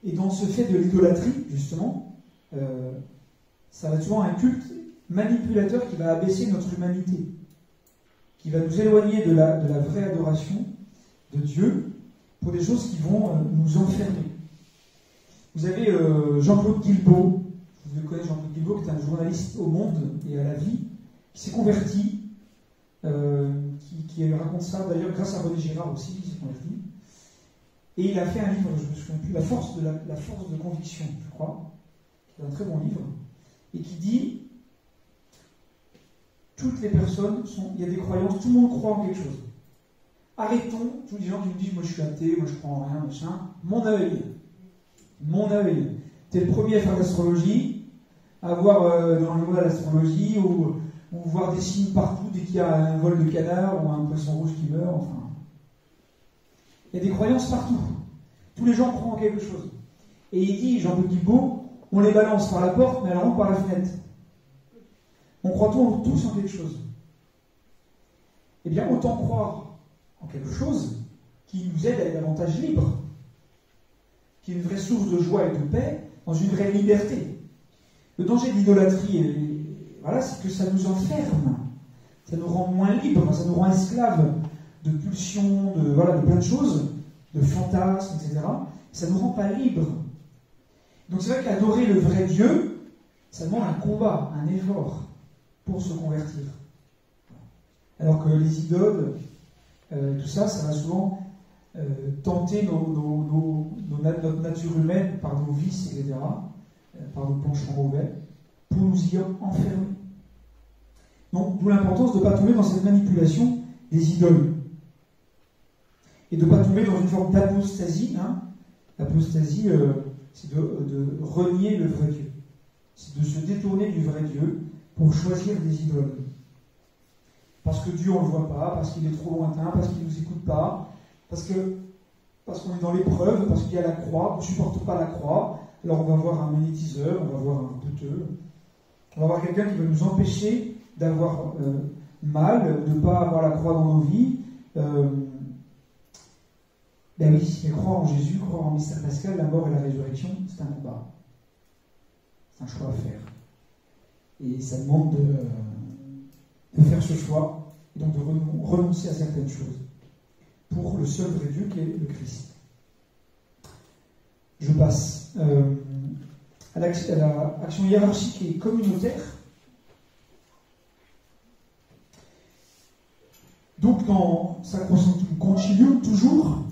Et dans ce fait de l'idolâtrie, justement, ça va souvent un culte manipulateur qui va abaisser notre humanité, qui va nous éloigner de la vraie adoration de Dieu pour des choses qui vont nous enfermer. Vous avez Jean-Claude Guilbeault, vous connaissez Jean-Claude Guilbeault, qui est un journaliste au Monde et à la Vie, qui s'est converti, qui raconte ça d'ailleurs grâce à René Girard aussi, qui s'est converti. Et il a fait un livre, je ne me souviens plus, la force de conviction, je crois, qui est un très bon livre, et qui dit toutes les personnes il y a des croyances, tout le monde croit en quelque chose. Arrêtons tous les gens qui nous disent moi je suis athée, moi je crois en rien, machin. Mon œil. T'es le premier à faire de l'astrologie, à voir dans le journal l'astrologie, ou voir des signes partout dès qu'il y a un vol de canard ou un poisson rouge qui meurt, enfin. Il y a des croyances partout. Tous les gens croient en quelque chose. Et il dit, Jean-Claude Guilbeault, on les balance par la porte, mais elles rentrent par la fenêtre. On croit tous en quelque chose. Eh bien, autant croire en quelque chose qui nous aide à être davantage libres, qui est une vraie source de joie et de paix, dans une vraie liberté. Le danger de l'idolâtrie, voilà, c'est que ça nous enferme. Ça nous rend moins libres, ça nous rend esclaves de pulsions, de plein de choses, de fantasmes, etc. Ça ne nous rend pas libres. Donc c'est vrai qu'adorer le vrai Dieu, ça demande un combat, un effort pour se convertir. Alors que les idoles, tout ça, ça va souvent tenter notre nature humaine par nos vices, etc., par nos penchants mauvais, pour nous y enfermer. Donc, d'où l'importance de ne pas tomber dans cette manipulation des idoles. Et de ne pas tomber dans une forme d'apostasie. L'apostasie, c'est de renier le vrai Dieu. C'est de se détourner du vrai Dieu pour choisir des idoles. Parce que Dieu, on ne le voit pas, parce qu'il est trop lointain, parce qu'il ne nous écoute pas, parce qu'on est dans l'épreuve, parce qu'il y a la croix, on ne supporte pas la croix. Alors on va voir un magnétiseur, on va voir un douteux, on va voir quelqu'un qui va nous empêcher d'avoir mal, de ne pas avoir la croix dans nos vies. Ben oui, mais croire en Jésus, croire en mystère pascal, la mort et la résurrection, c'est un combat. C'est un choix à faire. Et ça demande de faire ce choix, et donc de renoncer à certaines choses, pour le seul vrai Dieu qui est le Christ. Je passe à l'action hiérarchique et communautaire. Donc dans Sacrosanctum Concilium, toujours,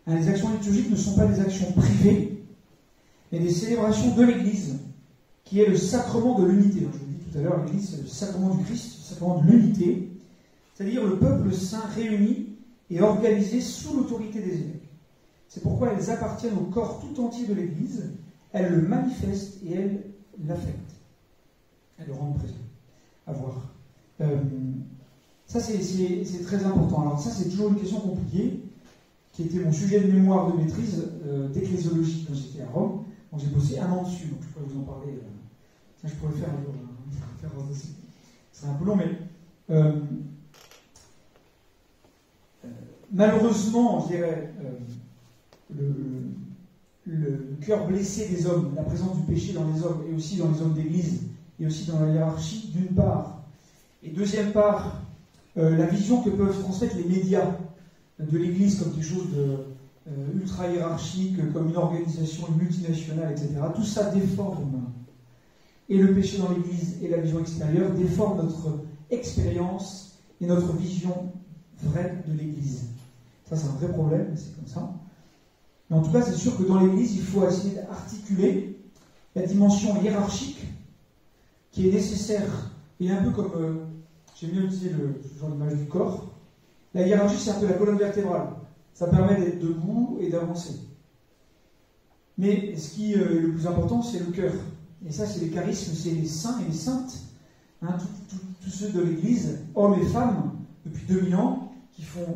les actions liturgiques ne sont pas des actions privées, mais des célébrations de l'Église, qui est le sacrement de l'unité. Je vous l'ai dit tout à l'heure, l'Église, c'est le sacrement du Christ, le sacrement de l'unité, c'est-à-dire le peuple saint réuni et organisé sous l'autorité des évêques. C'est pourquoi elles appartiennent au corps tout entier de l'Église, elles le manifestent et elles l'affectent. Elles le rendent présent. À voir. Ça, c'est très important. Alors ça, c'est toujours une question compliquée, qui était mon sujet de mémoire de maîtrise d'ecclésiologie quand j'étais à Rome. Donc j'ai bossé 1 an dessus, donc je pourrais vous en parler. Tiens, je pourrais le faire un jour. C'est un peu long, mais malheureusement, je dirais, le cœur blessé des hommes, la présence du péché dans les hommes, et aussi dans les hommes d'église, et aussi dans la hiérarchie, d'une part. Et deuxième part, la vision que peuvent transmettre les médias de l'Église comme quelque chose de ultra hiérarchique, comme une organisation multinationale, etc. Tout ça déforme, et le péché dans l'Église et la vision extérieure déforment notre expérience et notre vision vraie de l'Église. Ça, c'est un vrai problème, c'est comme ça. Mais en tout cas, c'est sûr que dans l'Église, il faut essayer d'articuler la dimension hiérarchique qui est nécessaire, et un peu comme, j'aime bien utiliser le genre d'image du corps, la hiérarchie, c'est un peu la colonne vertébrale. Ça permet d'être debout et d'avancer. Mais ce qui est le plus important, c'est le cœur. Et ça, c'est les charismes, c'est les saints et les saintes, hein, tous ceux de l'Église, hommes et femmes, depuis 2000 ans, qui font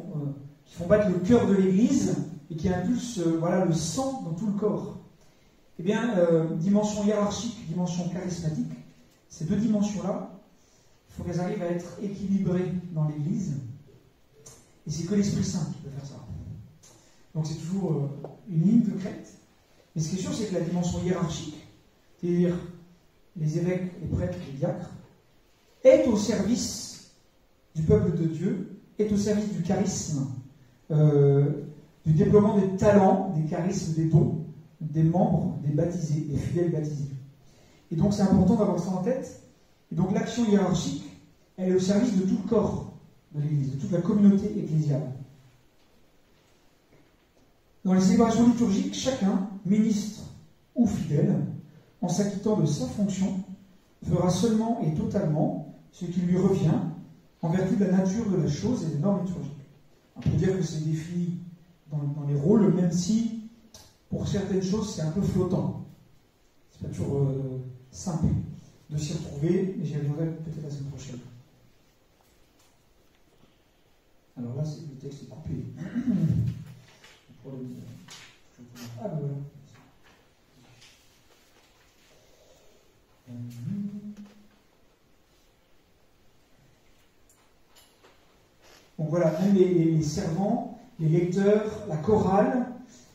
battre le cœur de l'Église et qui impulsent le sang dans tout le corps. Eh bien, dimension hiérarchique, dimension charismatique, ces deux dimensions-là, il faut qu'elles arrivent à être équilibrées dans l'Église. Et c'est que l'Esprit Saint qui peut faire ça. Donc c'est toujours une ligne de crête. Mais ce qui est sûr, c'est que la dimension hiérarchique, c'est-à-dire les évêques, les prêtres, les diacres, est au service du peuple de Dieu, est au service du charisme, du déploiement des talents, des charismes, des dons, des membres, des baptisés, des fidèles baptisés. Et donc c'est important d'avoir ça en tête. Et donc l'action hiérarchique, elle est au service de tout le corps de l'Église, de toute la communauté ecclésiale. Dans les célébrations liturgiques, chacun, ministre ou fidèle, en s'acquittant de sa fonction, fera seulement et totalement ce qui lui revient en vertu de la nature de la chose et des normes liturgiques. On peut dire que c'est défini dans les rôles, même si pour certaines choses c'est un peu flottant. C'est pas toujours simple de s'y retrouver, mais j'y reviendrai peut-être la semaine prochaine. Alors là, le texte est coupé. Ah ben voilà. Donc voilà, même les servants, les lecteurs, la chorale,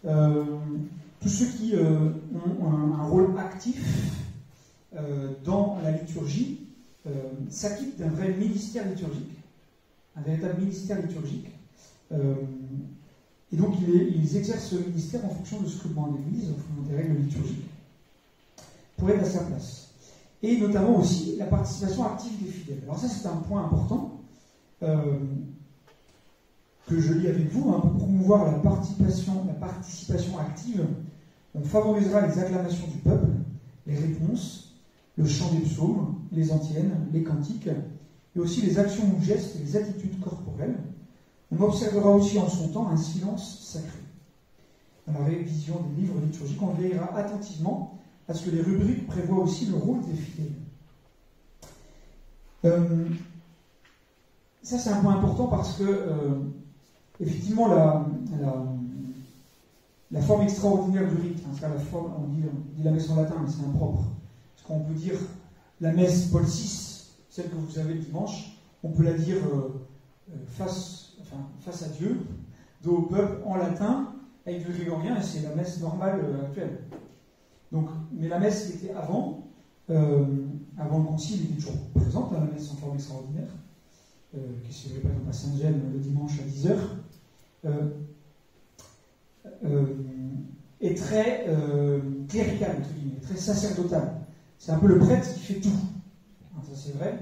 tous ceux qui ont un rôle actif dans la liturgie s'acquittent d'un vrai ministère liturgique, un véritable ministère liturgique. Et donc ils exercent ce ministère en fonction de ce que demande l'Église, en fonction des règles liturgiques, pour être à sa place. Et notamment aussi la participation active des fidèles. Alors ça, c'est un point important que je lis avec vous, hein, pour promouvoir la participation active. On favorisera les acclamations du peuple, les réponses, le chant des psaumes, les antiennes, les cantiques, et aussi les actions ou gestes et les attitudes corporelles. On observera aussi en son temps un silence sacré. Dans la révision des livres liturgiques, on veillera attentivement à ce que les rubriques prévoient aussi le rôle des fidèles. Ça, c'est un point important parce que, effectivement, la forme extraordinaire du rite, hein, la forme, on dit la messe en latin, mais c'est impropre. Parce qu'on peut dire la messe Paul VI, celle que vous avez le dimanche, on peut la dire face à Dieu, dos au peuple, en latin, avec le grégorien, et c'est la messe normale actuelle. Donc, mais la messe qui était avant le concile, était toujours présente, la messe en forme extraordinaire, qui se célébrait par exemple à Saint-Gemme le dimanche à 10h, est très cléricale, entre guillemets, très sacerdotale. C'est un peu le prêtre qui fait tout. Hein, ça c'est vrai.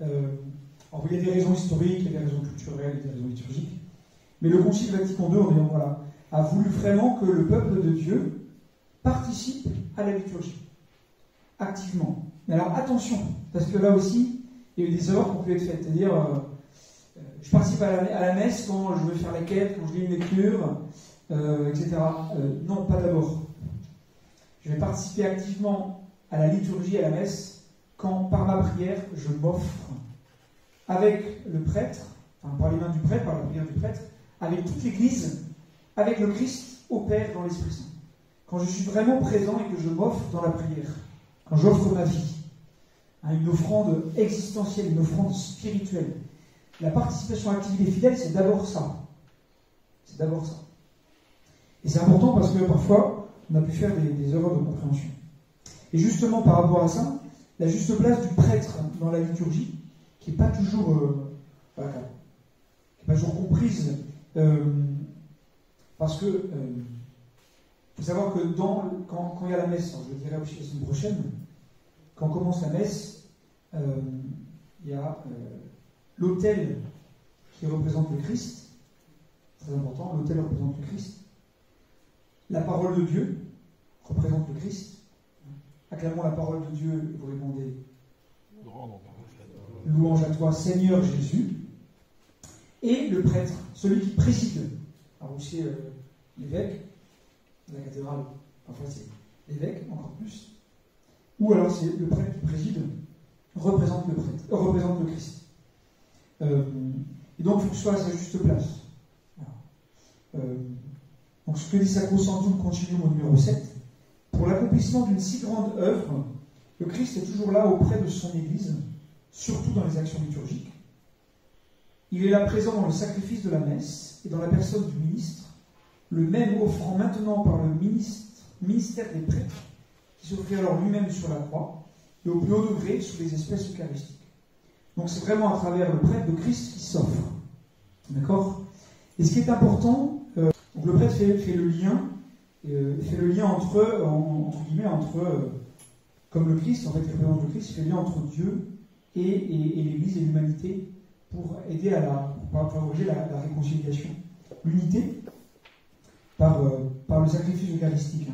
Alors, il y a des raisons historiques, il y a des raisons culturelles, il y a des raisons liturgiques. Mais le Concile Vatican II, a voulu vraiment que le peuple de Dieu participe à la liturgie, activement. Mais alors attention, parce que là aussi, il y a eu des erreurs qui ont pu être faites. C'est-à-dire, je participe à la messe quand je veux faire la quête, quand je lis une lecture, etc. Non, pas d'abord. Je vais participer activement à la liturgie, à la messe, quand par ma prière, je m'offre avec le prêtre, enfin par les mains du prêtre, par la prière du prêtre, avec toute l'Église, avec le Christ au Père dans l'Esprit Saint. Quand je suis vraiment présent et que je m'offre dans la prière, quand j'offre ma vie, hein, une offrande existentielle, une offrande spirituelle. La participation active des fidèles, c'est d'abord ça. C'est d'abord ça. Et c'est important parce que parfois, on a pu faire des erreurs de compréhension. Et justement, par rapport à ça, la juste place du prêtre dans la liturgie, qui n'est pas toujours pas toujours comprise, parce que faut savoir que quand il y a la messe, je le dirai aussi la semaine prochaine, quand on commence la messe, il y a l'autel qui représente le Christ, très important, l'autel représente le Christ. La parole de Dieu représente le Christ. Acclamons la parole de Dieu et vous répondez louange à toi, Seigneur Jésus. Et le prêtre, celui qui préside. Alors aussi l'évêque, la cathédrale, parfois c'est l'évêque, encore plus. Ou alors c'est le prêtre qui préside, représente le Christ. Et donc il faut que ce soit à sa juste place. Donc ce que dit Sacro Sanctum Concilium au numéro 7, pour l'accomplissement d'une si grande œuvre, le Christ est toujours là auprès de son Église, surtout dans les actions liturgiques. Il est là présent dans le sacrifice de la messe et dans la personne du ministre, le même offrant maintenant par le ministère des prêtres, qui s'offrit alors lui-même sur la croix, et au plus haut degré sous les espèces eucharistiques. Donc c'est vraiment à travers le prêtre de Christ qui s'offre. D'accord ? Et ce qui est important, donc le prêtre fait le lien entre comme le Christ, en fait, il représente le Christ, il fait le lien entre Dieu et l'Église et l'humanité pour aider à favoriser la réconciliation. L'unité par le sacrifice eucharistique.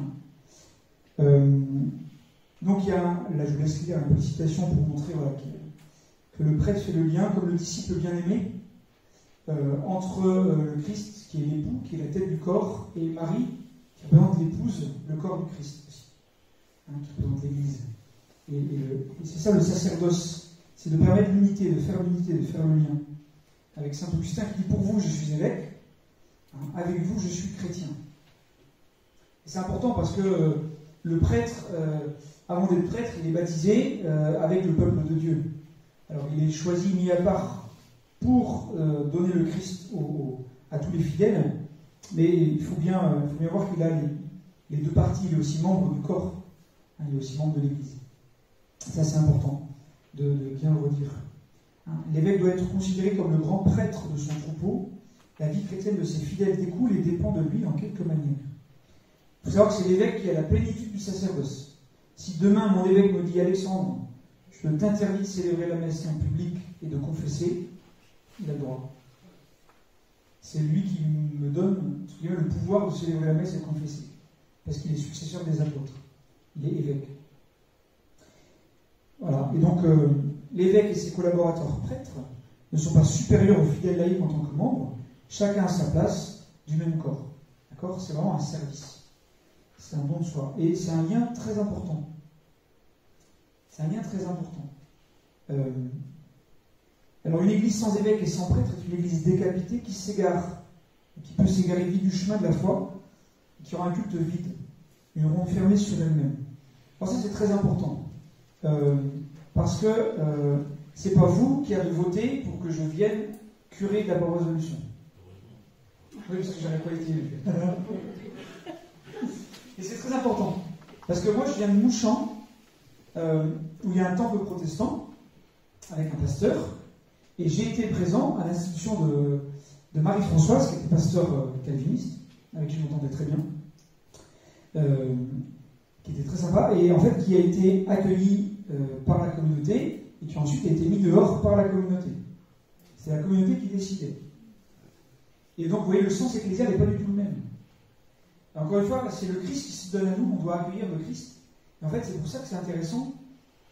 Donc il y a, là je vous laisse lire une petite citation pour montrer que le prêtre fait le lien, comme le disciple bien-aimé, entre le Christ, qui est l'époux, qui est la tête du corps, et Marie, qui représente l'épouse, le corps du Christ aussi, qui représente l'Église. Et c'est ça le sacerdoce, c'est de permettre l'unité, de faire le lien. Avec saint Augustin qui dit, pour vous je suis évêque, avec vous je suis chrétien. Et c'est important parce que le prêtre, avant d'être prêtre, il est baptisé avec le peuple de Dieu. Alors il est choisi, mis à part pour donner le Christ à tous les fidèles, mais il faut bien voir qu'il a les deux parties. Il est aussi membre du corps, il est aussi membre de l'Église. Ça c'est important de bien le redire. L'évêque doit être considéré comme le grand prêtre de son troupeau. La vie chrétienne de ses fidèles découle et dépend de lui en quelque manière. Il faut savoir que c'est l'évêque qui a la plénitude du sacerdoce. Si demain mon évêque me dit, Alexandre, je t'interdis de célébrer la messe en public et de confesser, il a le droit. C'est lui qui me donne le pouvoir de célébrer la messe et de confesser. Parce qu'il est successeur des apôtres. Il est évêque. Voilà. Et donc, l'évêque et ses collaborateurs prêtres ne sont pas supérieurs aux fidèles laïcs en tant que membres. Chacun a sa place du même corps. D'accord ? C'est vraiment un service. C'est un don de soi. Et c'est un lien très important. C'est un lien très important. Alors, une église sans évêque et sans prêtre est une église décapitée qui s'égare, qui peut s'égarer vite du chemin de la foi, et qui aura un culte vide, une ronde fermée sur elle-même. Alors ça, c'est très important. Parce que c'est pas vous qui avez voté pour que je vienne curé de la bonne résolution. Oui, parce que j'avais pas été élu. Et c'est très important. Parce que moi, je viens de Mouchamp, où il y a un temple protestant, avec un pasteur, et j'ai été présent à l'institution de Marie-Françoise, qui était pasteur calviniste, avec qui je m'entendais très bien, qui était très sympa, et en fait qui a été accueilli par la communauté, et qui ensuite a été mis dehors par la communauté. C'est la communauté qui décidait. Et donc, vous voyez, le sens ecclésial n'est pas du tout le même. Et encore une fois, c'est le Christ qui se donne à nous, on doit accueillir le Christ. Et en fait, c'est pour ça que c'est intéressant.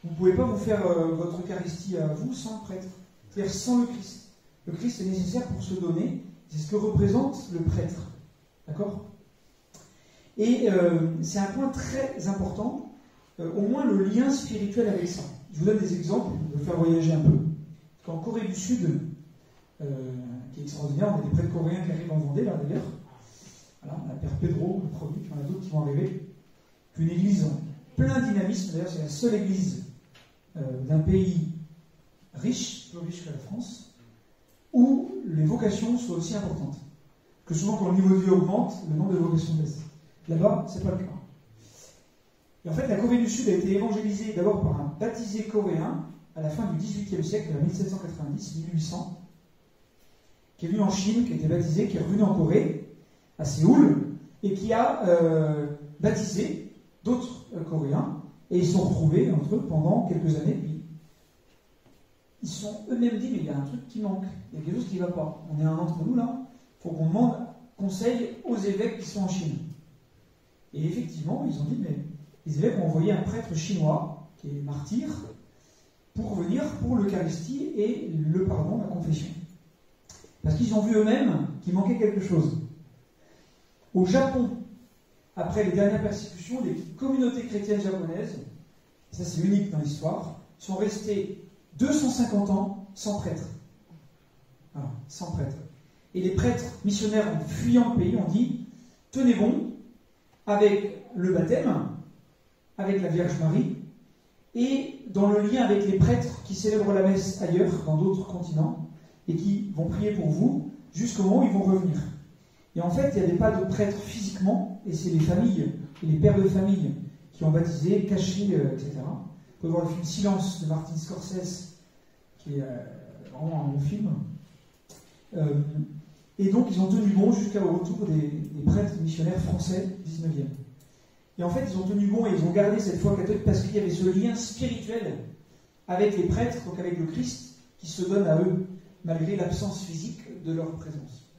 Vous ne pouvez pas vous faire votre Eucharistie à vous sans le prêtre. C'est-à-dire sans le Christ. Le Christ est nécessaire pour se donner. C'est ce que représente le prêtre. D'accord ? Et c'est un point très important, au moins le lien spirituel avec ça. Je vous donne des exemples, pour vous faire voyager un peu. En Corée du Sud, qui est extraordinaire, on a des prêtres coréens qui arrivent en Vendée, là d'ailleurs. Voilà, on a Père Pedro, le premier, puis on a d'autres qui vont arriver. Une église en plein dynamisme, d'ailleurs c'est la seule église d'un pays riche, plus riche que la France, où les vocations sont aussi importantes. Que souvent quand le niveau de vie augmente, le nombre de vocations baisse. Là-bas, c'est pas le cas. Et en fait, la Corée du Sud a été évangélisée d'abord par un baptisé coréen à la fin du XVIIIe siècle, vers 1790-1800. qui est venu en Chine, qui a été baptisé, qui est revenu en Corée, à Séoul, et qui a baptisé d'autres Coréens, et ils se sont retrouvés entre eux pendant quelques années, puis ils se sont eux-mêmes dit, mais il y a un truc qui manque, il y a quelque chose qui ne va pas. On est un entre nous là, il faut qu'on demande conseil aux évêques qui sont en Chine. Et effectivement, ils ont dit, mais les évêques ont envoyé un prêtre chinois, qui est martyr, pour venir pour l'Eucharistie et le pardon, la confession. Parce qu'ils ont vu eux-mêmes qu'il manquait quelque chose. Au Japon, après les dernières persécutions, les communautés chrétiennes japonaises, ça c'est unique dans l'histoire, sont restées 250 ans sans prêtre. Voilà, sans prêtre. Et les prêtres missionnaires, en fuyant le pays, ont dit, tenez bon, avec le baptême, avec la Vierge Marie, et dans le lien avec les prêtres qui célèbrent la messe ailleurs, dans d'autres continents, et qui vont prier pour vous, jusqu'au moment où ils vont revenir. Et en fait, il n'y avait pas de prêtres physiquement, et c'est les familles, et les pères de famille, qui ont baptisé, caché, etc. Vous pouvez voir le film Silence de Martin Scorsese, qui est vraiment un bon film. Et donc, ils ont tenu bon jusqu'au retour des prêtres missionnaires français 19e. Et en fait, ils ont tenu bon et ils ont gardé cette foi catholique parce qu'il y avait ce lien spirituel avec les prêtres, donc avec le Christ, qui se donne à eux, malgré l'absence physique de leur présence.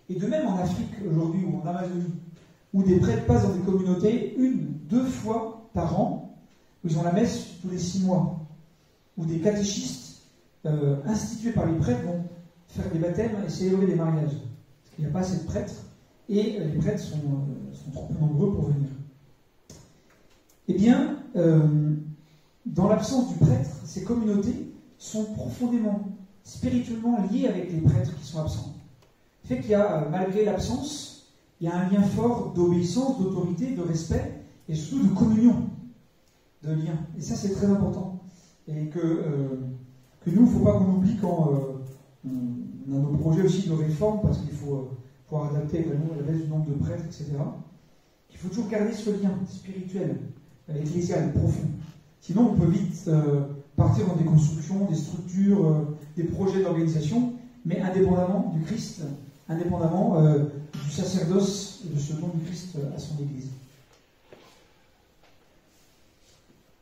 Et de même en Afrique, aujourd'hui, ou en Amazonie, où des prêtres passent dans des communautés 1-2 fois par an, où ils ont la messe tous les 6 mois, où des catéchistes institués par les prêtres vont faire des baptêmes et célébrer des mariages. Parce qu'il n'y a pas assez de prêtres, et les prêtres sont trop peu nombreux pour venir. Eh bien, dans l'absence du prêtre, ces communautés sont profondément, spirituellement liées avec les prêtres qui sont absents. Ce qui fait qu'il y a, malgré l'absence, il y a un lien fort d'obéissance, d'autorité, de respect, et surtout de communion, de lien. Et ça, c'est très important. Et que nous, il ne faut pas qu'on oublie quand on a nos projets aussi de réforme, parce qu'il faut pouvoir adapter la baisse du nombre de prêtres, etc. Il faut toujours garder ce lien spirituel, ecclésial, profond. Sinon, on peut vite partir dans des constructions, des structures, des projets d'organisation, mais indépendamment du Christ, indépendamment du sacerdoce et de ce don du Christ à son Église.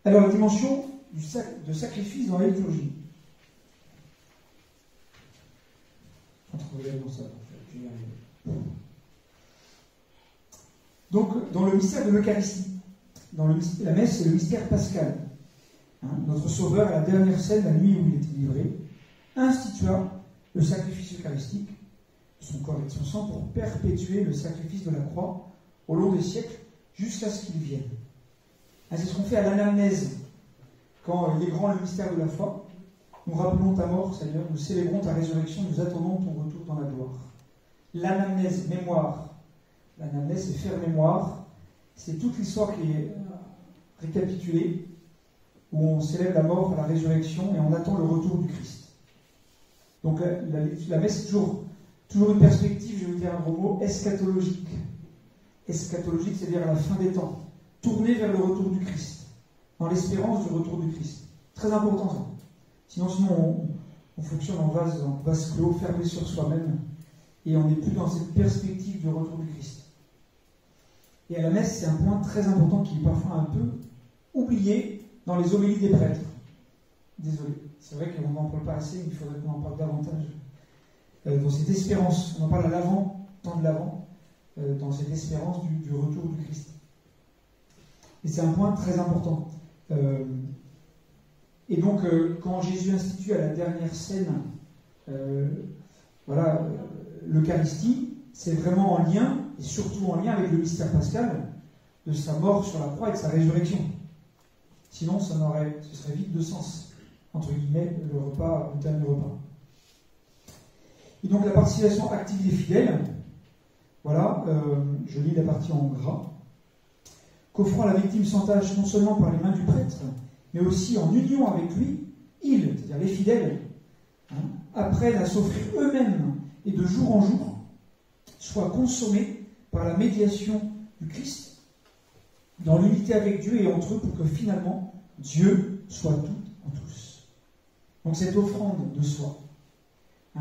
Alors, la dimension de sacrifice dans la liturgie. Donc, dans le mystère de l'Eucharistie, la messe, c'est le mystère pascal. Notre Sauveur, à la dernière scène, la nuit où il était livré, institua le sacrifice eucharistique, son corps et de son sang, pour perpétuer le sacrifice de la croix au long des siècles, jusqu'à ce qu'il vienne. C'est ce qu'on fait à l'anamnèse, quand il est grand le mystère de la foi. Nous rappelons ta mort, Seigneur, nous célébrons ta résurrection, nous attendons ton retour dans la gloire. L'anamnèse, mémoire. L'anamnèse, c'est faire mémoire. C'est toute l'histoire qui est récapitulée, où on célèbre la mort, la résurrection, et on attend le retour du Christ. Donc la messe, c'est toujours une perspective, je vais vous dire un gros mot, eschatologique. Eschatologique, c'est-à-dire à la fin des temps. Tourner vers le retour du Christ, dans l'espérance du retour du Christ. Très important, ça. Sinon on fonctionne en vase clos, fermé sur soi-même, et on n'est plus dans cette perspective du retour du Christ. Et à la messe, c'est un point très important qui est parfois un peu oublié dans les homélies des prêtres. Désolé, c'est vrai qu'on n'en parle pas assez, mais il faudrait qu'on en parle davantage. Dans cette espérance, on en parle à l'avant, temps de l'avant, dans cette espérance du retour du Christ. Et c'est un point très important. Et donc, quand Jésus institue à la dernière scène, l'Eucharistie, c'est vraiment en lien, et surtout en lien avec le mystère pascal, de sa mort sur la croix et de sa résurrection. Sinon, ce serait vide de sens, entre guillemets, le dernier repas. Et donc, la participation active des fidèles, voilà, je lis la partie en gras, qu'offrant la victime sans tâche non seulement par les mains du prêtre, mais aussi en union avec lui, ils, c'est-à-dire les fidèles, apprennent à s'offrir eux-mêmes et de jour en jour, soient consommés par la médiation du Christ, dans l'unité avec Dieu et entre eux, pour que finalement Dieu soit tout en tous. Donc cette offrande de soi,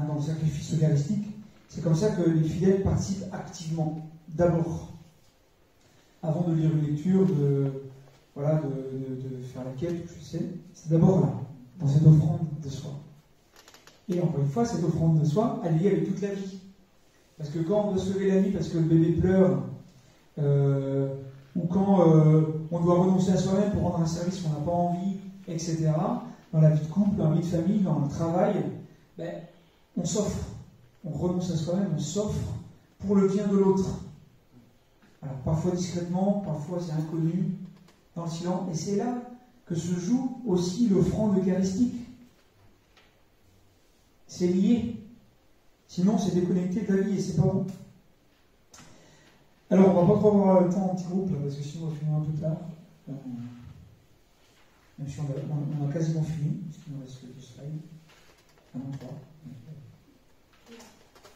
dans le sacrifice eucharistique. C'est comme ça que les fidèles participent activement, d'abord, avant de lire une lecture, de faire la quête, je sais. C'est d'abord là, dans cette offrande de soi. Et encore une fois, cette offrande de soi, elle est liée avec toute la vie. Parce que quand on doit se lever la nuit parce que le bébé pleure, ou quand on doit renoncer à soi-même pour rendre un service qu'on n'a pas envie, etc., dans la vie de couple, dans la vie de famille, dans le travail, on s'offre. On renonce à soi-même, on s'offre pour le bien de l'autre. Alors parfois discrètement, parfois c'est inconnu, dans le silence. Et c'est là que se joue aussi l'offrande eucharistique. C'est lié. Sinon, c'est déconnecté de la vie et c'est pas bon. Alors, on va pas trop avoir le temps en petit groupe, là, parce que sinon on va finir un peu tard. Même si on a quasiment fini, parce qu'il nous reste que 2 slides. Ah non, 3.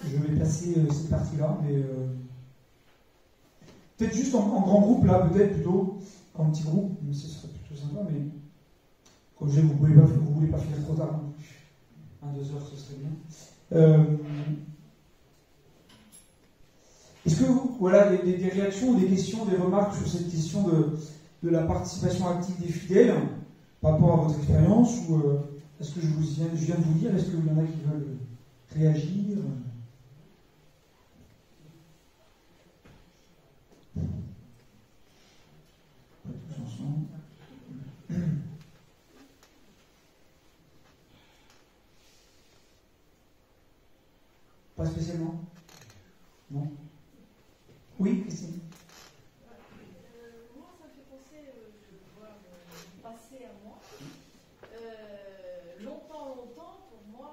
Je vais passer cette partie-là, mais peut-être juste en grand groupe, là, peut-être plutôt qu'en petit groupe, mais ce serait plutôt sympa, mais comme je dis, vous ne voulez pas finir trop tard non plus. 1-2 heures, ce serait bien. Est-ce que voilà, des réactions ou des questions, des remarques sur cette question de la participation active des fidèles par rapport à votre expérience, ou est-ce que je viens de vous dire, est-ce qu'il y en a qui veulent réagir? Tous ensemble. Pas spécialement? Non? Oui, Christine? Moi, ça me fait penser, je vois passer à moi. Longtemps, pour moi,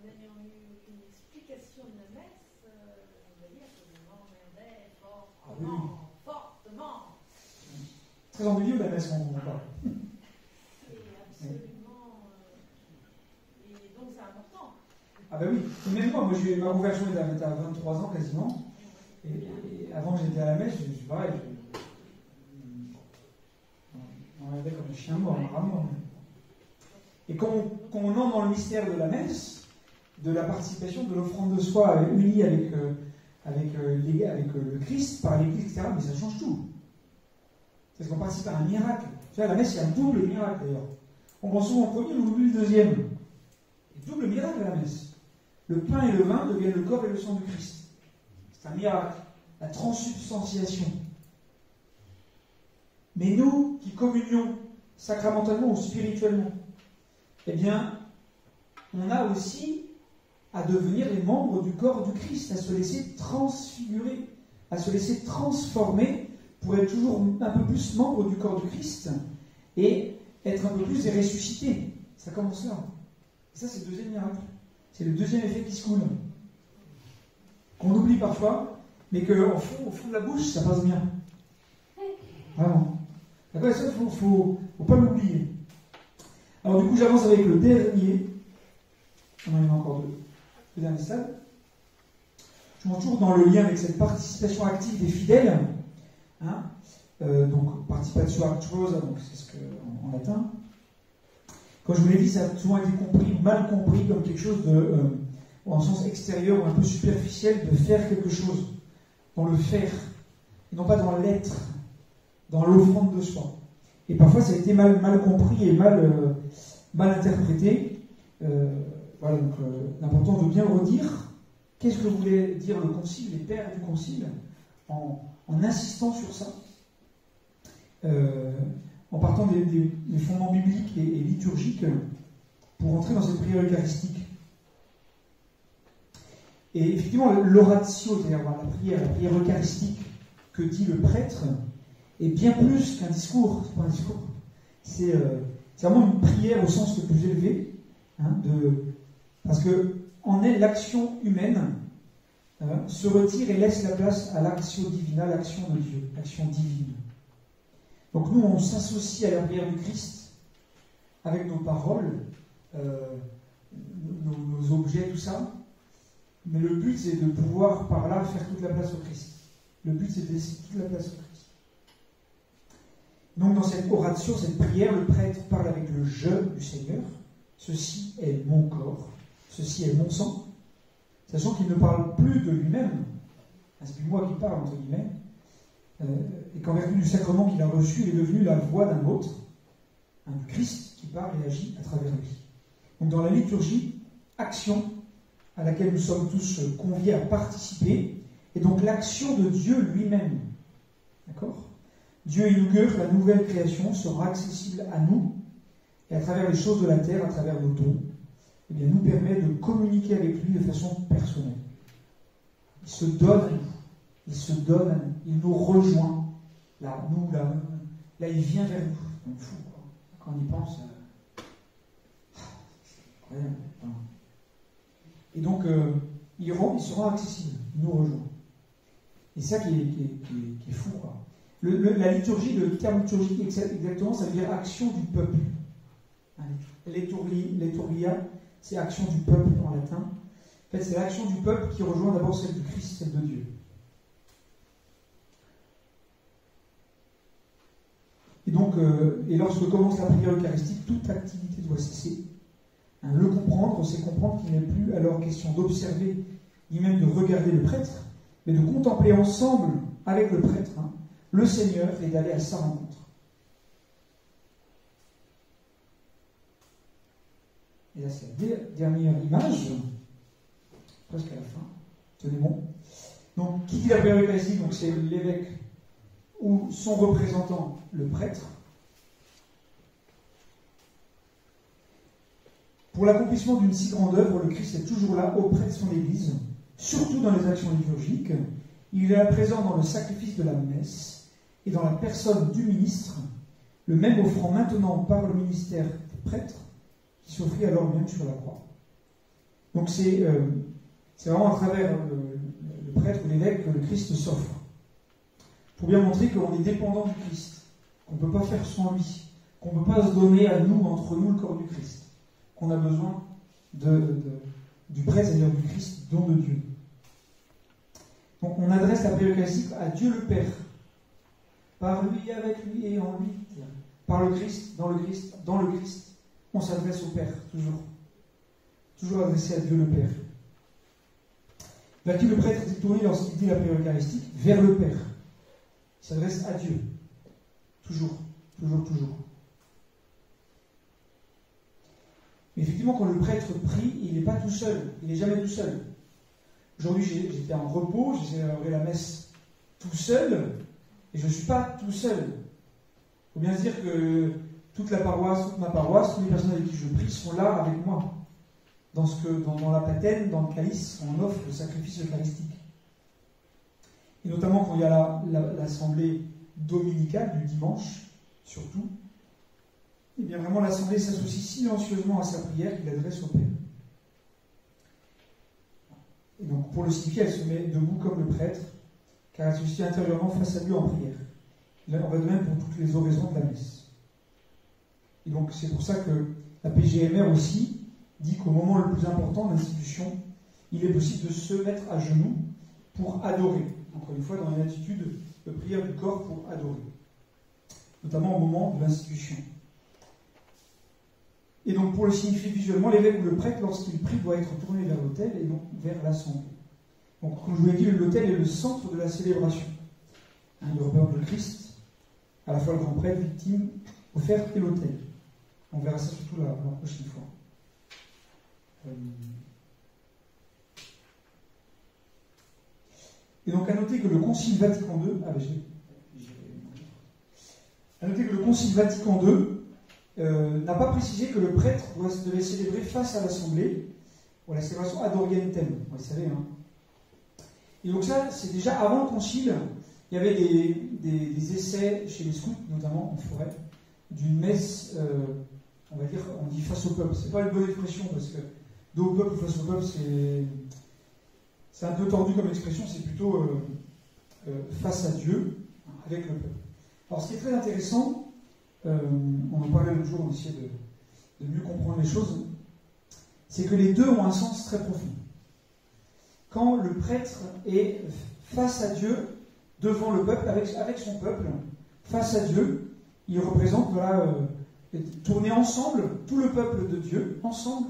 n'ayant eu aucune explication de la messe, on va dire que je m'emmerdais fortement. Très ennuyeux la messe, on parle. C'est absolument. Et donc, c'est important. Ah ben oui, même moi ma conversion était à 23 ans quasiment. Et avant que j'étais à la messe, je suis pareil. On regardait comme un chien mort, vraiment. Et quand on entre dans le mystère de la messe, de la participation, de l'offrande de soi unie avec le Christ, par l'Église, etc., mais ça change tout. Parce qu'on participe à un miracle. Tu vois, la messe, il y a un double miracle d'ailleurs. On pense souvent au premier, on oublie le deuxième. Et double miracle à la messe. Le pain et le vin deviennent le corps et le sang du Christ. C'est un miracle, la transsubstantiation. Mais nous, qui communions sacramentalement ou spirituellement, eh bien, on a aussi à devenir les membres du corps du Christ, à se laisser transfigurer, à se laisser transformer pour être toujours un peu plus membre du corps du Christ et être un peu plus des ressuscités. Ça commence là. Et ça, c'est le deuxième miracle. C'est le deuxième effet qui se coule. Qu'on oublie parfois, mais qu'au fond de la bouche, ça passe bien. Vraiment. D'accord, ça, il ne faut pas l'oublier. Alors du coup, j'avance avec le dernier. On en a encore 2. Le dernier stade. Je suis toujours dans le lien avec cette participation active des fidèles. Donc, participatio actuosa, donc c'est ce qu'en latin. Comme je vous l'ai dit, ça a souvent été mal compris comme quelque chose en sens extérieur ou un peu superficiel, de faire quelque chose, dans le faire, et non pas dans l'être, dans l'offrande de soi. Et parfois, ça a été mal compris et mal interprété. Voilà, donc l'important de bien redire qu'est-ce que voulait dire le concile, les pères du concile, en insistant sur ça, en partant des fondements bibliques et liturgiques pour entrer dans cette prière eucharistique. Et effectivement, l'oratio, c'est-à-dire la prière eucharistique que dit le prêtre, est bien plus qu'un discours. C'est pas un discours. C'est vraiment une prière au sens le plus élevé, parce que en elle, l'action humaine se retire et laisse la place à l'action divina, l'action de Dieu, l'action divine. Donc nous, on s'associe à la prière du Christ avec nos paroles, nos objets, tout ça. Mais le but, c'est de pouvoir, par là, faire toute la place au Christ. Le but, c'est de laisser toute la place au Christ. Donc dans cette oratio, cette prière, le prêtre parle avec le je du Seigneur. Ceci est mon corps, ceci est mon sang. sachant qu'il ne parle plus de lui-même, c'est plus moi qui parle, entre guillemets, et qu'en vertu du sacrement qu'il a reçu, il est devenu la voix d'un autre, du Christ qui parle et agit à travers lui. Donc dans la liturgie, action à laquelle nous sommes tous conviés à participer, et donc l'action de Dieu lui-même. D'accord ? Dieu inaugure la nouvelle création, sera accessible à nous, et à travers les choses de la terre, à travers nos dons, eh bien, nous permet de communiquer avec lui de façon personnelle. Il se donne à nous. Il se donne à nous. Il nous rejoint. Là, il vient vers nous. C'est fou, quoi. Quand on y pense, c'est incroyable. Et donc, il se rend accessible. Il nous rejoint. Et ça qui est fou, quoi. La liturgie, le terme liturgique exactement, ça veut dire action du peuple. Liturgia, c'est action du peuple en latin. En fait, c'est l'action du peuple qui rejoint d'abord celle du Christ, celle de Dieu. Et donc, lorsque commence la prière eucharistique, toute activité doit cesser. Le comprendre, c'est comprendre qu'il n'est plus alors question d'observer, ni même de regarder le prêtre, mais de contempler ensemble avec le prêtre, le Seigneur, et d'aller à sa rencontre. Et là, c'est la dernière image, presque à la fin. Tenez bon. Donc, qui dit la prière eucharistique? Donc, c'est l'évêque ou son représentant, le prêtre. Pour l'accomplissement d'une si grande œuvre, le Christ est toujours là, auprès de son Église, surtout dans les actions liturgiques. Il est là présent dans le sacrifice de la messe et dans la personne du ministre, le même offrant maintenant par le ministère des prêtres, qui s'offrit alors même sur la croix. Donc c'est vraiment à travers le prêtre ou l'évêque que le Christ s'offre. Pour bien montrer qu'on est dépendant du Christ, qu'on ne peut pas faire sans lui, qu'on ne peut pas se donner à nous, entre nous, le corps du Christ, qu'on a besoin du prêtre, c'est-à-dire du Christ, don de Dieu. Donc on adresse la prière eucharistique à Dieu le Père, par lui, avec lui et en lui, par le Christ, dans le Christ. On s'adresse au Père, toujours adressé à Dieu le Père. Vers qui le prêtre est tourné lorsqu'il dit la prière eucharistique? Vers le Père. Il s'adresse à Dieu, toujours. Mais effectivement, quand le prêtre prie, il n'est pas tout seul, il n'est jamais tout seul. Aujourd'hui, j'étais en repos, j'ai célébré la messe tout seul, et je ne suis pas tout seul. Il faut bien se dire que toute ma paroisse, toutes les personnes avec qui je prie sont là avec moi. Dans la patène, dans le calice, on offre le sacrifice eucharistique. Et notamment quand il y a l'assemblée dominicale du dimanche, surtout, et bien vraiment l'assemblée s'associe silencieusement à sa prière qu'il adresse au Père. Et donc pour le signifier, elle se met debout comme le prêtre, car elle se situe intérieurement face à Dieu en prière. Là, on va de même pour toutes les oraisons de la messe. Et donc c'est pour ça que la PGMR aussi dit qu'au moment le plus important de l'institution, il est possible de se mettre à genoux pour adorer. Encore une fois, dans une attitude de prière du corps pour adorer. Notamment au moment de l'institution. Et donc pour le signifier visuellement, l'évêque ou le prêtre, lorsqu'il prie, doit être tourné vers l'autel et donc vers l'assemblée. Donc comme je vous l'ai dit, l'autel est le centre de la célébration. Il représente le Christ, à la fois le grand prêtre, victime, offerte et l'autel. On verra ça surtout la prochaine fois. Et donc à noter que le Concile Vatican II, n'a pas précisé que le prêtre devait célébrer face à l'assemblée, pour la célébration ad orientem, vous le savez. Et donc ça, c'est déjà avant le concile, il y avait des essais chez les scouts, notamment en forêt, d'une messe, on va dire, on dit face au peuple. C'est pas une bonne expression, parce que dos au peuple, face au peuple, c'est un peu tordu comme expression, c'est plutôt face à Dieu, avec le peuple. Alors ce qui est très intéressant, on en parlait l'autre jour, on essayait de mieux comprendre les choses, c'est que les deux ont un sens très profond. Quand le prêtre est face à Dieu, devant le peuple, avec son peuple, face à Dieu, il représente, tourner ensemble, tout le peuple de Dieu, ensemble,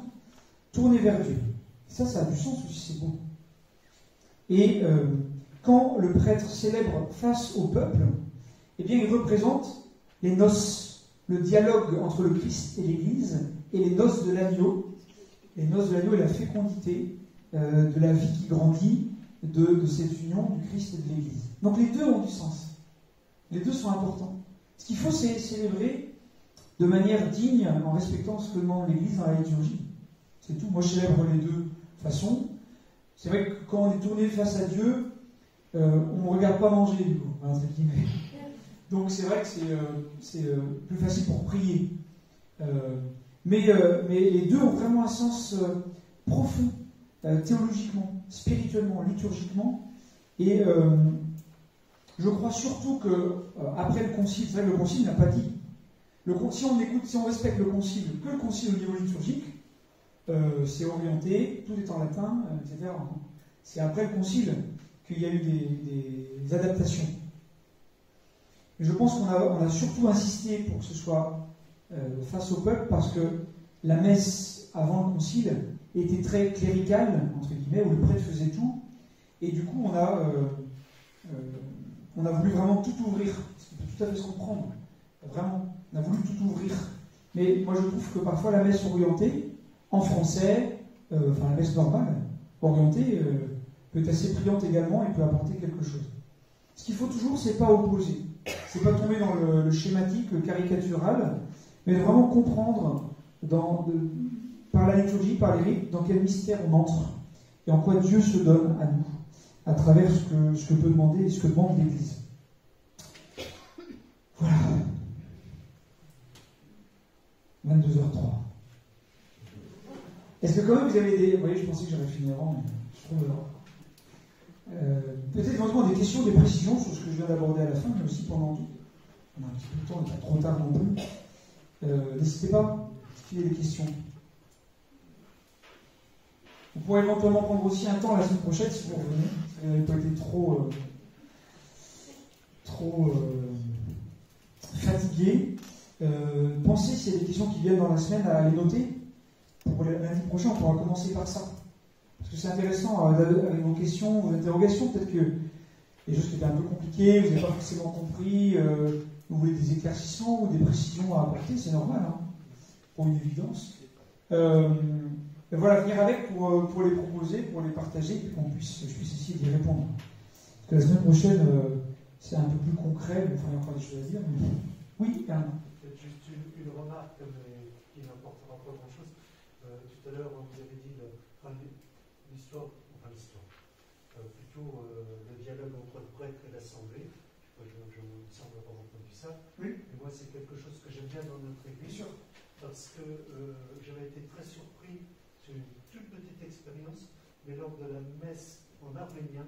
tourner vers Dieu. Ça a du sens aussi, c'est beau. Et quand le prêtre célèbre face au peuple, eh bien, il représente les noces, le dialogue entre le Christ et l'Église, et les noces de l'agneau. Les noces de l'agneau et la fécondité de la vie qui grandit, de cette union du Christ et de l'Église. Donc les deux ont du sens. Les deux sont importants. Ce qu'il faut, c'est célébrer de manière digne, en respectant ce que demande l'Église dans la liturgie. C'est tout. Moi, je célèbre les deux façons. C'est vrai que quand on est tourné face à Dieu, on ne regarde pas manger, du coup, entre guillemets. Donc c'est vrai que c'est plus facile pour prier. Mais les deux ont vraiment un sens profond, théologiquement, spirituellement, liturgiquement. Et je crois surtout que après le concile, c'est vrai que le concile n'a pas dit. Si on respecte le concile, que le concile au niveau liturgique, c'est orienté, tout est en latin, etc. C'est après le concile qu'il y a eu des adaptations. Et je pense qu'on a surtout insisté pour que ce soit face au peuple, parce que la messe avant le concile était très cléricale, entre guillemets, où le prêtre faisait tout, et du coup on a voulu vraiment tout ouvrir, ce qui peut tout à fait se comprendre, vraiment, on a voulu tout ouvrir. Mais moi je trouve que parfois la messe orientée, en français, la messe normale, orientée, peut être assez brillante également et peut apporter quelque chose. Ce qu'il faut toujours, c'est pas opposer, c'est pas tomber dans le schématique, le caricatural, mais de vraiment comprendre par la liturgie, par les rites, dans quel mystère on entre et en quoi Dieu se donne à nous, à travers ce que peut demander et ce que demande l'Église. Voilà. 22h03. Est-ce que quand même vous avez des... Vous voyez, je pensais que j'aurais fini avant, mais je trouve là. Peut-être éventuellement des questions, des précisions sur ce que je viens d'aborder à la fin, mais aussi pendant tout. On a un petit peu de temps, on n'est pas trop tard non plus. N'hésitez pas, s'il y a des questions. Vous pourrez éventuellement prendre aussi un temps la semaine prochaine si vous revenez, si vous n'avez pas été trop fatigué. Pensez, s'il y a des questions qui viennent dans la semaine, à les noter. Pour lundi prochain, on pourra commencer par ça. Parce que c'est intéressant, avec vos questions, vos interrogations, peut-être que des choses qui étaient un peu compliquées, vous n'avez pas forcément compris, vous voulez des éclaircissements ou des précisions à apporter, c'est normal, hein, pour une évidence. Voilà, venir avec pour les proposer, pour les partager, et que je puisse essayer d'y répondre. Parce que la semaine prochaine, c'est un peu plus concret, mais enfin, il y a encore des choses à dire. Mais... Oui, carrément. Peut-être juste une remarque, mais qui n'apportera pas grand-chose. Tout à l'heure, vous avez dit l'histoire, plutôt le dialogue entre le prêtre et l'assemblée. Je me semble avoir entendu ça. Oui. Et moi, c'est quelque chose que j'aime bien dans notre église. Parce que j'avais été très surpris sur une toute petite expérience, mais lors de la messe en arménien.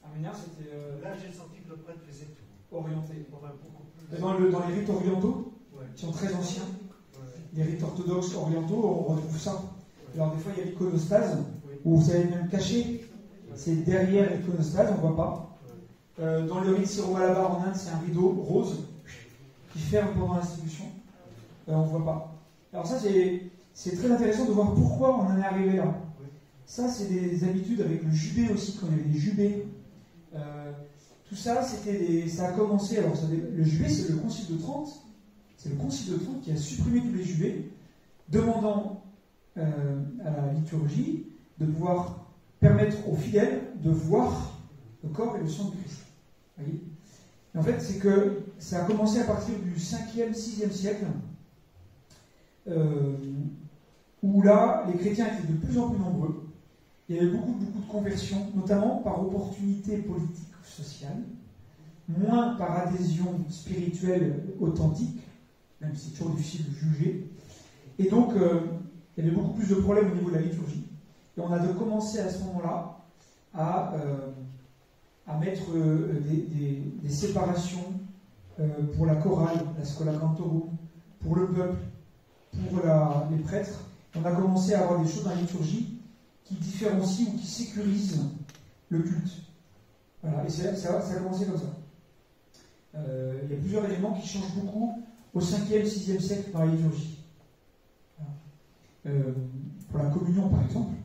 Arménien, c'était. Là, j'ai senti que le prêtre faisait tout. Orienté. Enfin, beaucoup plus. Dans les rites orientaux, ouais, qui sont très anciens, ouais, les rites orthodoxes orientaux, on retrouve ça. Ouais. Alors, des fois, il y a l'iconostase, oui, où vous savez même caché, c'est derrière l'iconostase, on ne voit pas. ouais. Dans le rite syro-malabar en Inde, c'est un rideau rose qui ferme pendant l'institution. On ne voit pas. Alors, ça, c'est très intéressant de voir pourquoi on en est arrivé là. Oui. Ça, c'est des habitudes avec le jubé aussi, quand il y avait des jubés. Tout ça, ça a commencé. Alors, le jubé, c'est le Concile de Trente. C'est le Concile de Trente qui a supprimé tous les jubés, demandant à la liturgie de pouvoir permettre aux fidèles de voir le corps et le sang du Christ. Vous voyez ? Et en fait, c'est que ça a commencé à partir du 5e, 6e siècle, où là, les chrétiens étaient de plus en plus nombreux. Il y avait beaucoup de conversions, notamment par opportunité politique ou sociale, moins par adhésion spirituelle authentique, même si c'est toujours difficile de juger. Et donc, il y avait beaucoup plus de problèmes au niveau de la liturgie. Et on a commencé à ce moment-là à mettre des séparations pour la chorale, la scola cantorum, pour le peuple, pour les prêtres. On a commencé à avoir des choses dans la liturgie qui différencient ou qui sécurisent le culte. Voilà, et ça a commencé comme ça. Il y a plusieurs éléments qui changent beaucoup au 5e, 6e siècle dans la liturgie. Voilà. Pour la communion, par exemple.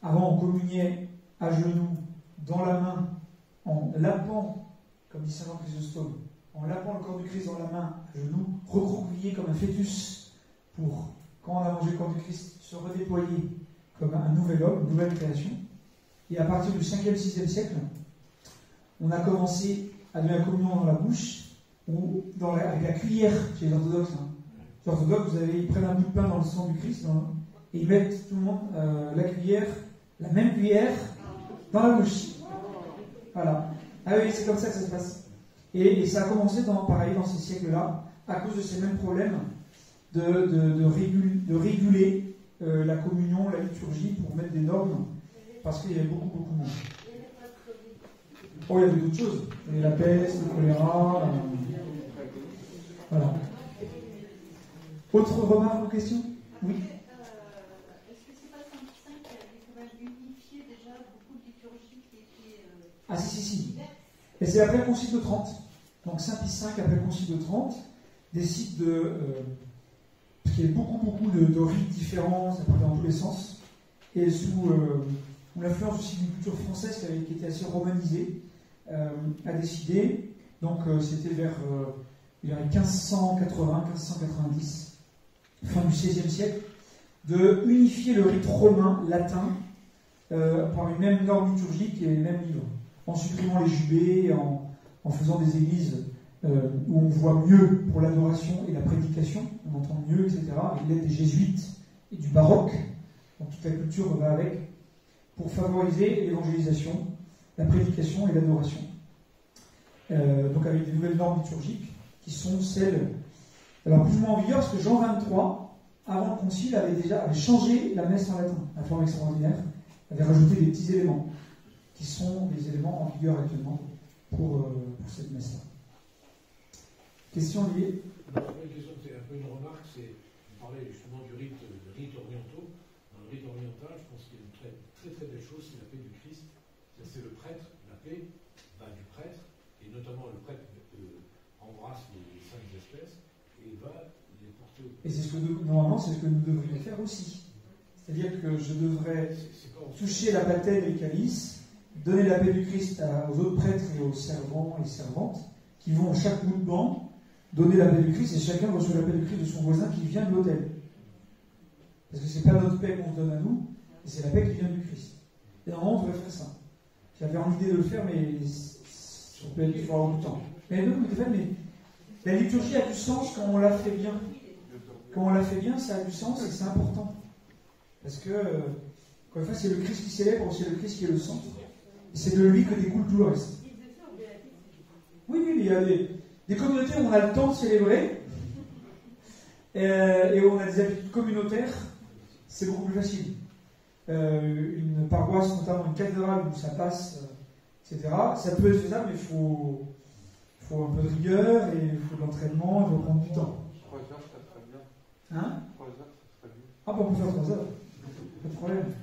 Avant, on communiait à genoux, dans la main, en lapant, comme dit saint Jean Chrysostome, en lapant le corps du Christ dans la main, à genoux, recroquevillé comme un fœtus, pour, quand on a mangé le corps du Christ, se redéployer comme un nouvel homme, une nouvelle création. Et à partir du 5e, 6e siècle, on a commencé à donner la communion dans la bouche, ou avec la cuillère chez les orthodoxes. Les orthodoxes, ils prennent un bout de pain dans le sang du Christ, et ils mettent tout le monde la cuillère, la même cuillère, dans la bouche. Voilà. Ah oui, c'est comme ça que ça se passe. Et ça a commencé pareil dans ces siècles-là, à cause de ces mêmes problèmes de réguler la communion, la liturgie, pour mettre des normes, parce qu'il y avait beaucoup de monde. Oh, il y avait d'autres choses. Il y avait la peste, le choléra. Voilà. Autre remarque ou question? Oui. Est-ce que c'est pas Saint Pie V qui avait quand même unifié déjà beaucoup de liturgies qui étaient... Ah si. Et c'est après le Concile de Trente. Donc Saint Pie V, après le Concile de Trente, décide de... parce qu'il y avait beaucoup de rites différents, ça partait dans tous les sens, et sous l'influence aussi d'une culture française qui était assez romanisée, a décidé, donc c'était vers 1580, 1590, fin du XVIe siècle, de unifier le rite romain latin par une même norme liturgique et les mêmes livres, en supprimant les jubés, en faisant des églises où on voit mieux pour l'adoration et la prédication, on entend mieux, etc., avec l'aide des jésuites et du baroque, donc toute la culture va avec, pour favoriser l'évangélisation, la prédication et l'adoration. Donc avec des nouvelles normes liturgiques qui sont celles, alors plus ou moins en vigueur, parce que Jean XXIII, avant le concile, avait changé la messe en latin, la forme extraordinaire, avait rajouté des petits éléments, qui sont des éléments en vigueur actuellement pour cette messe-là. Question liée? C'est un peu une remarque, on parlait justement du rite orientaux. Dans le rite oriental, je pense qu'il y a une très belle chose, c'est la paix du Christ. C'est le prêtre, la paix va du prêtre, et notamment le prêtre embrasse les saintes espèces et va les porter au peuple. Et normalement, c'est ce que nous devrions faire aussi. C'est-à-dire que je devrais toucher la patène et le calice, donner la paix du Christ aux autres prêtres et aux servants et servantes, qui vont chaque bout de banc donner la paix du Christ, et chacun reçoit la paix du Christ de son voisin qui vient de l'autel. Parce que c'est pas notre paix qu'on se donne à nous, et c'est la paix qui vient du Christ. Et normalement, on devrait faire ça. J'avais l'idée de le faire, mais on peut être avoir du temps. Mais la liturgie a du sens quand on la fait bien. Quand on la fait bien, ça a du sens et c'est important. Parce que, encore une fois, c'est le Christ qui célèbre, c'est le Christ qui est le centre. Et c'est de lui que découle tout le reste. Oui, mais il y a des communautés où on a le temps de célébrer, et où on a des habitudes communautaires, c'est beaucoup plus facile. Une paroisse, notamment une cathédrale où ça passe, etc., ça peut être faisable, mais il faut un peu de rigueur, et il faut de l'entraînement, il faut prendre du temps. 3 heures, ça serait bien. Hein? 3 heures, ça serait bien. Ah, bon, on peut faire 3 heures. Pas de problème.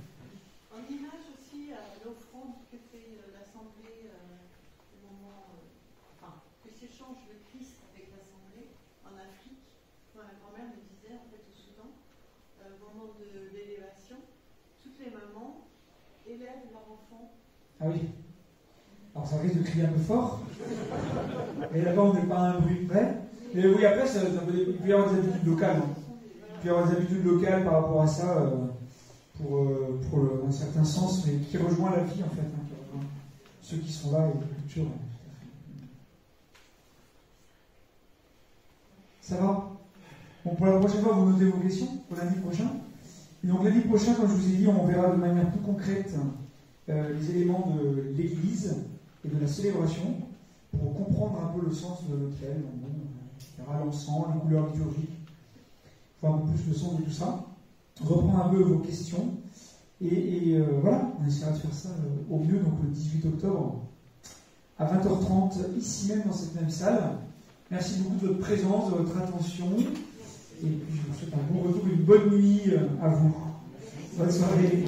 En image aussi à l'offrande que fait l'Assemblée au moment... que s'échange le Christ avec l'Assemblée en Afrique. Ma grand-mère me disait, en fait, au Soudan, au moment de l'élévation, toutes les mamans élèvent leur enfant. Ah oui. Alors ça risque de crier un peu fort. Et là-bas, on n'est pas à un bruit près. Mais oui, après, il peut y avoir des habitudes locales. Il peut y avoir des habitudes locales par rapport à ça, pour un certain sens, mais qui rejoint la vie, en fait. Qui rejoint ceux qui sont là et la culture. Ça va? Bon, pour la prochaine fois, vous notez vos questions pour lundi prochain. Et donc lundi prochain, comme je vous ai dit, on verra de manière plus concrète les éléments de l'Église et de la célébration pour comprendre un peu le sens de l'autel, l'encens, les couleurs liturgiques, voir un peu plus le sens de tout ça, reprendre un peu vos questions, et voilà, on essaiera de faire ça au mieux, donc le 18 octobre à 20h30, ici même dans cette même salle. Merci beaucoup de votre présence, de votre attention, et puis je vous souhaite un bon retour, une bonne nuit à vous. Bonne soirée.